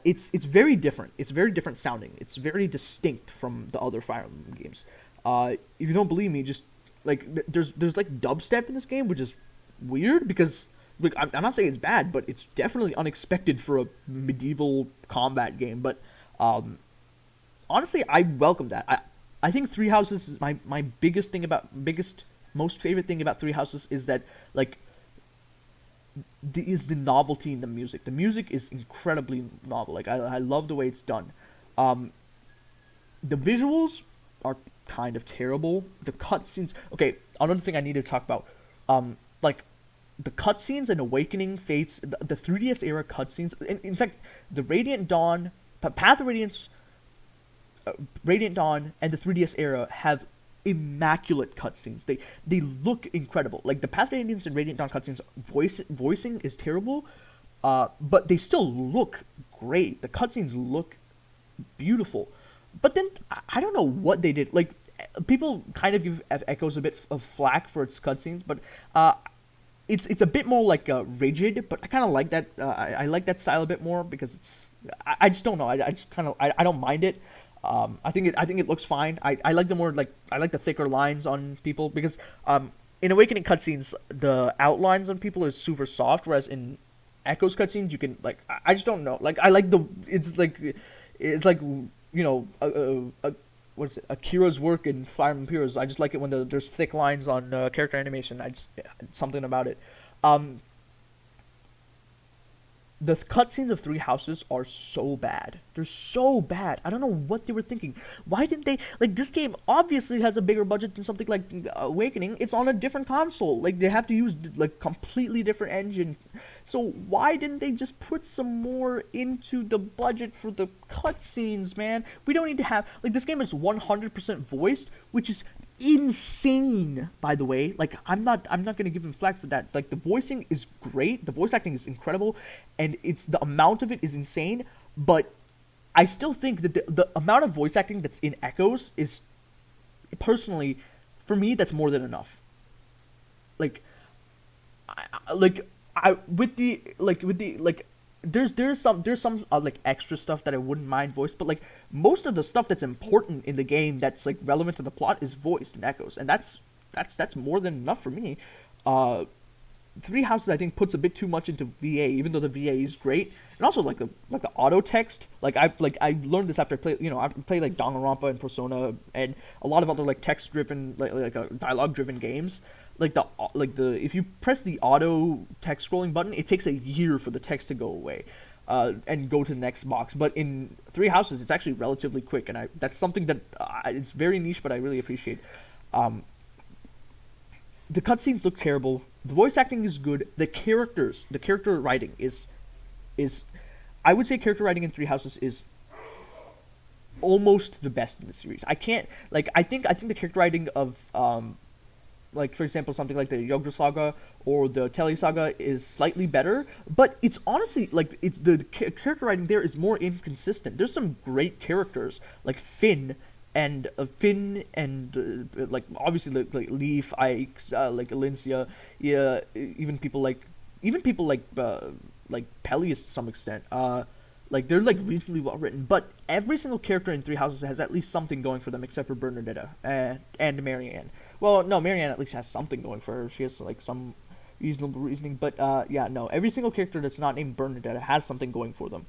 It's very different. It's very different sounding. It's very distinct from the other Fire Emblem games. If you don't believe me, just like there's like dubstep in this game, which is weird because like, I'm not saying it's bad, but it's definitely unexpected for a medieval combat game. But honestly, I welcome that. I think Three Houses is my most favorite thing about Three Houses is that like is the novelty in the music. The music is incredibly novel. Like I love the way it's done. The visuals are kind of terrible. The cutscenes. Okay, another thing I need to talk about. Like the cutscenes and Awakening Fates, the 3DS era cutscenes. In fact, the Radiant Dawn, Path of Radiance, Radiant Dawn, and the 3DS era have immaculate cutscenes. They look incredible. Like the Path of Radiance and Radiant Dawn cutscenes, voicing is terrible, but they still look great. The cutscenes look beautiful. But then I don't know what they did. Like people kind of give Echoes a bit of flack for its cutscenes, but it's a bit more like rigid. But I kind of like that. I like that style a bit more because I just don't know. I just kind of I don't mind it. I think it looks fine. I like the more I like the thicker lines on people because in Awakening cutscenes the outlines on people is super soft, whereas in Echoes cutscenes you can like I just don't know. Like I like it's like what is it? Akira's work in Fire Emblem Heroes. I just like it when there's thick lines on character animation. Something about it. The cutscenes of Three Houses are so bad. They're so bad. I don't know what they were thinking. Why didn't they... Like, this game obviously has a bigger budget than something like Awakening. It's on a different console. Like, they have to use, like, completely different engine. So why didn't they just put some more into the budget for the cutscenes, man? We don't need to have... Like, this game is 100% voiced, which is insane, by the way. Like, I'm not gonna give him flack for that. Like, the voicing is great, the voice acting is incredible, and the amount of it is insane. But I still think that the amount of voice acting that's in Echoes is, personally, for me, that's more than enough. Like, there's some like extra stuff that I wouldn't mind voiced, but like most of the stuff that's important in the game that's like relevant to the plot is voiced in Echoes, and that's more than enough for me. Three Houses I think puts a bit too much into VA, even though the VA is great, and also like the auto text. I learned this after I played like Danganronpa and Persona and a lot of other like text driven dialogue driven games. Like if you press the auto text scrolling button, it takes a year for the text to go away, and go to the next box. But in Three Houses, it's actually relatively quick, and that's something that is very niche, but I really appreciate. The cutscenes look terrible. The voice acting is good. The character writing is, I would say character writing in Three Houses is almost the best in the series. I think the character writing of like for example something like the Yogura Saga or the Telly Saga is slightly better, but it's honestly like it's the character writing there is more inconsistent. There's some great characters like Finn and like obviously like Leaf, Ike, like Valencia, yeah, even people like Peleus to some extent. Like they're like reasonably well written, but every single character in Three Houses has at least something going for them, except for Bernadetta and Marianne. Well, no, Marianne at least has something going for her. She has like some reasonable reasoning, but yeah, no, every single character that's not named Bernadetta has something going for them.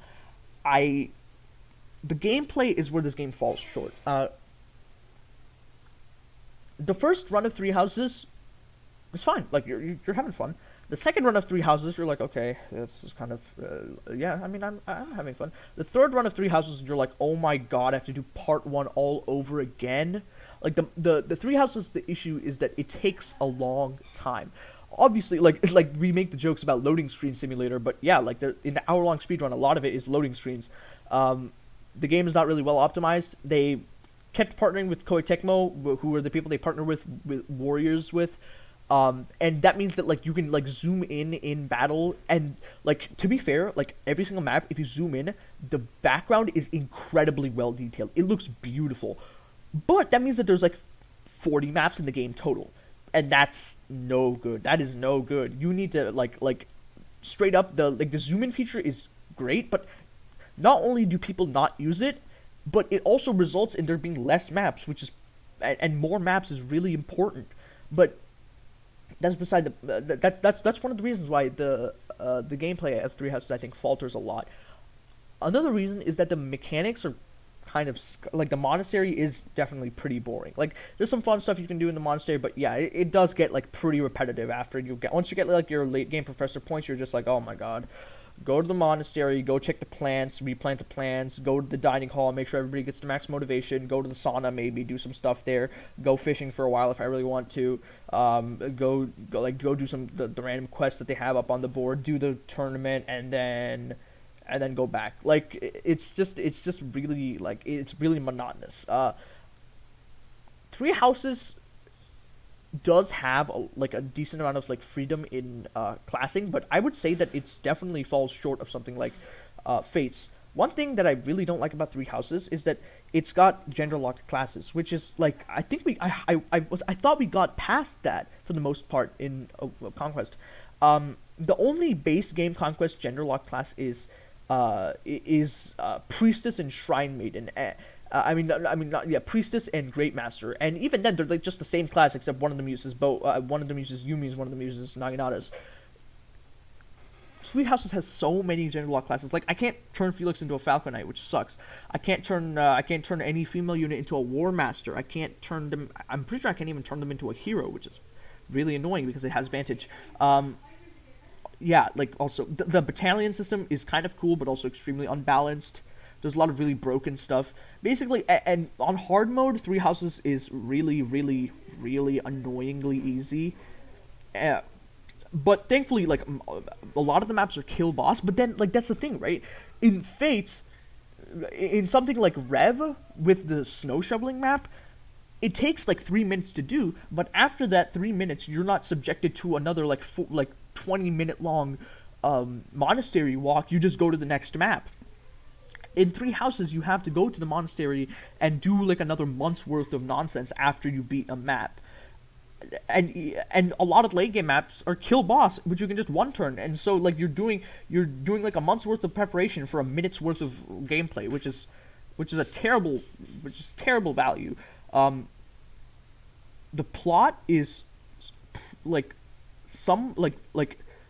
The gameplay is where this game falls short. The first run of Three Houses is fine. Like you're having fun. The second run of Three Houses, you're like, okay, this is kind of yeah. I mean, I'm having fun. The third run of Three Houses, you're like, oh my god, I have to do part one all over again. Like the Three Houses, the issue is that it takes a long time. obviously, like we make the jokes about loading screen simulator, but yeah, like in the hour-long speedrun, a lot of it is loading screens. The game is not really well optimized. They kept partnering with Koei Tecmo, who are the people they partner with Warriors with. And that means that like you can like zoom in battle, and like to be fair, like every single map, if you zoom in, the background is incredibly well detailed. It looks beautiful, but that means that there's like 40 maps in the game total, and that's no good. That is no good. You need to like straight up the zoom in feature is great, but not only do people not use it, but it also results in there being less maps, which is and more maps is really important, but. That's beside the. That's one of the reasons why the gameplay of Three Houses I think falters a lot. Another reason is that the mechanics are kind of like the monastery is definitely pretty boring. Like there's some fun stuff you can do in the monastery, but yeah, it does get like pretty repetitive after once you get like your late game professor points, you're just like, oh my god. Go to the monastery, go check the plants, replant the plants, go to the dining hall, make sure everybody gets to max motivation, go to the sauna, maybe do some stuff there, go fishing for a while if I really want to, go do some the random quests that they have up on the board, do the tournament, and then go back. Like it's just really like it's really monotonous. Three Houses does have a decent amount of like freedom in classing, but I would say that it's definitely falls short of something like Fates. One thing that I really don't like about Three Houses is that it's got gender locked classes, which is like I think I thought we got past that for the most part in Conquest. The only base game Conquest gender locked class is Priestess and Shrine Maiden. Priestess and Great Master, and even then they're like just the same class except one of them uses one of them uses Yumi's, one of them uses Naginata's. Three Houses has so many gender lock classes. Like I can't turn Felix into a Falcon Knight, which sucks. I can't turn any female unit into a War Master. I can't turn them. I'm pretty sure I can't even turn them into a hero, which is really annoying because it has Vantage. Like also the battalion system is kind of cool, but also extremely unbalanced. There's a lot of really broken stuff. Basically, and on hard mode, Three Houses is really, really, really annoyingly easy. But thankfully, like, a lot of the maps are kill boss. But then, like, that's the thing, right? In Fates, in something like Rev, with the snow shoveling map, it takes, like, 3 minutes to do. But after that 3 minutes, you're not subjected to another, like 20-minute long monastery walk. You just go to the next map. In Three Houses, you have to go to the monastery and do like another month's worth of nonsense after you beat a map. And a lot of late game maps are kill boss, which you can just one turn. And so like you're doing like a month's worth of preparation for a minute's worth of gameplay, which is terrible value. The plot is like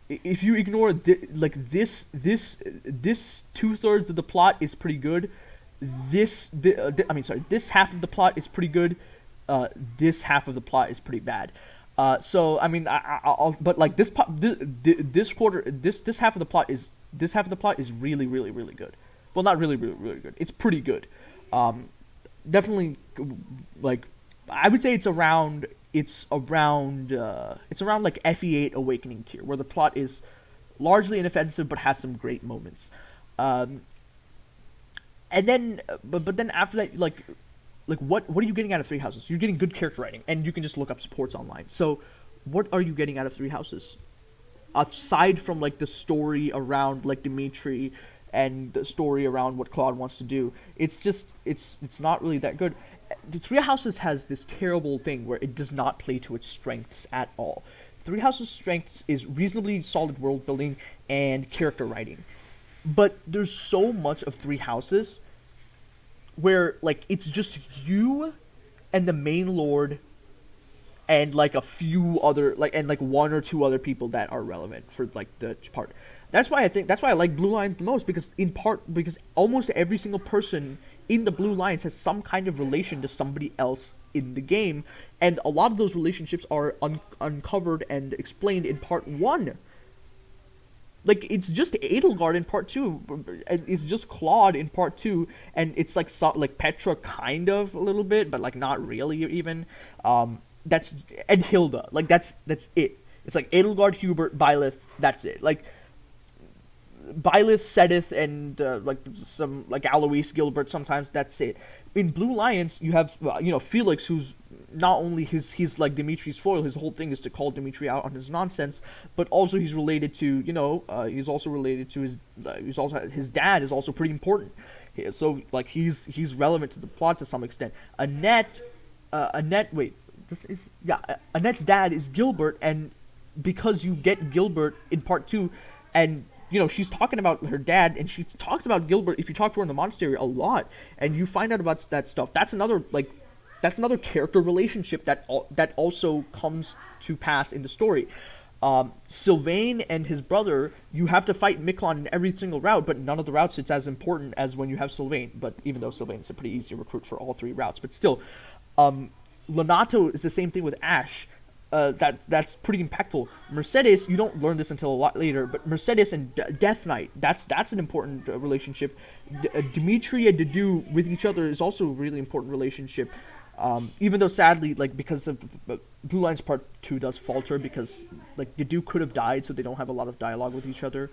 if you ignore this 2/3 of the plot is pretty good. This half of the plot is pretty good. This half of the plot is pretty bad. But like this half of the plot is really really really good. Well, not really really really good. It's pretty good. Definitely like I would say it's around like FE8 Awakening tier, where the plot is largely inoffensive but has some great moments. And then, but then after that, like what are you getting out of Three Houses? You're getting good character writing, and you can just look up supports online. So, what are you getting out of Three Houses? Aside from like the story around like Dimitri and the story around what Claude wants to do, it's not really that good. The Three Houses has this terrible thing where it does not play to its strengths at all. Three Houses' strengths is reasonably solid world building and character writing. But there's so much of Three Houses where like it's just you and the main lord and like a few other and one or two other people that are relevant for like the part. That's why I like Blue Lions the most, because almost every single person in the Blue Lions has some kind of relation to somebody else in the game, and a lot of those relationships are uncovered and explained in part 1. Like, it's just Edelgard in part 2, and it's just Claude in part 2, and it's like Petra kind of a little bit, but like not really even. And Hilda, like that's it. It's like Edelgard, Hubert, Byleth. That's it. Like Byleth, Sedith, and like some like Alois, Gilbert. Sometimes that's it. In Blue Lions, you have Felix, who's not only he's like Dimitri's foil. His whole thing is to call Dimitri out on his nonsense, but also he's related to he's also related to his dad is also pretty important. So like he's relevant to the plot to some extent. Annette's dad is Gilbert, and because you get Gilbert in part 2, and she's talking about her dad, and she talks about Gilbert if you talk to her in the monastery a lot, and you find out about that stuff. That's another character relationship that also comes to pass in the story. Sylvain and his brother, you have to fight Miklon in every single route, but none of the routes it's as important as when you have Sylvain. But even though Sylvain's a pretty easy recruit for all 3 routes, but still, Lonato is the same thing with Ashe. That's pretty impactful. Mercedes, you don't learn this until a lot later, but Mercedes and Death Knight, that's an important relationship. Dimitri and Dedue with each other is also a really important relationship. Even though sadly, like because of Blue Lions Part 2 does falter because like Dedue could have died, so they don't have a lot of dialogue with each other.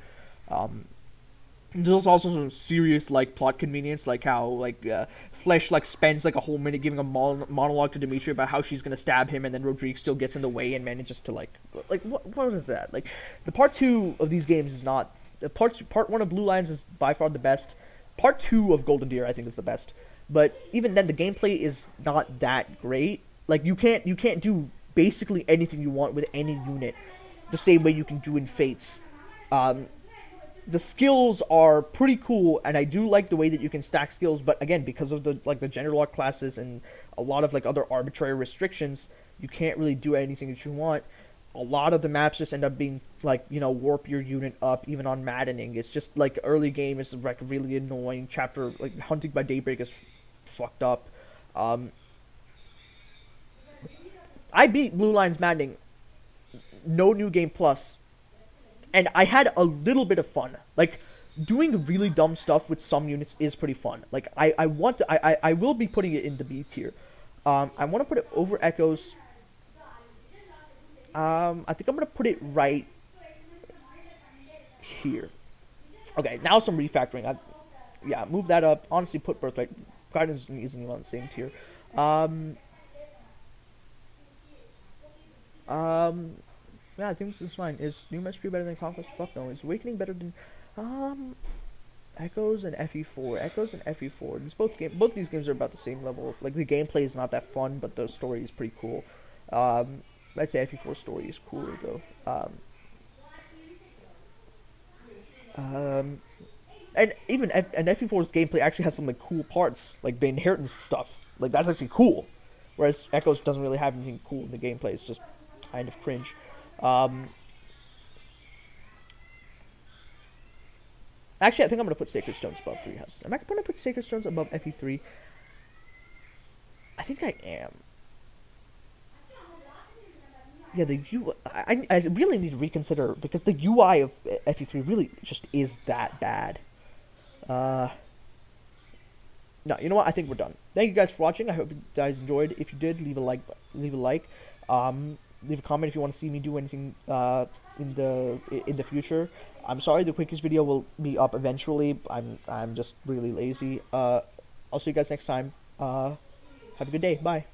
There's also some serious like plot convenience, like how like Flesh like spends like a whole minute giving a monologue to Dimitri about how she's gonna stab him, and then Rodrigue still gets in the way and manages to like what is that? Like the part 2 of these games is not part 1 of Blue Lions is by far the best. Part 2 of Golden Deer I think is the best, but even then the gameplay is not that great. Like you can't do basically anything you want with any unit the same way you can do in Fates. The skills are pretty cool, and I do like the way that you can stack skills, but again, because of the general lock classes and a lot of like other arbitrary restrictions, you can't really do anything that you want. A lot of the maps just end up being like, warp your unit up, even on maddening. It's just like early game is like really annoying. Chapter like Hunting by Daybreak is fucked up. I beat Blue Lions Maddening, no new game plus. And I had a little bit of fun. Like, doing really dumb stuff with some units is pretty fun. Like, I will be putting it in the B tier. I want to put it over Echoes. I think I'm going to put it right here. Okay, now some refactoring. Move that up. Honestly, put Birthright. Gaiden isn't even on the same tier. Yeah, I think this is fine. Is New Mystery better than Conquest? Fuck no. Is Awakening better than Echoes and FE4? Echoes and FE4. Both these games are about the same level of, like, the gameplay is not that fun, but the story is pretty cool. I'd say FE4 story is cooler though. And even FE4's gameplay actually has some like cool parts, like the inheritance stuff. Like that's actually cool. Whereas Echoes doesn't really have anything cool in the gameplay. It's just kind of cringe. Actually, I think I'm gonna put Sacred Stones above Three Houses. Am I gonna put Sacred Stones above FE3? I think I am. Yeah, the UI. I really need to reconsider because the UI of FE3 really just is that bad. No, you know what? I think we're done. Thank you guys for watching. I hope you guys enjoyed. If you did, leave a like. Leave a comment if you want to see me do anything in the future. I'm sorry, the quickest video will be up eventually. I'm just really lazy. I'll see you guys next time. Have a good day. Bye.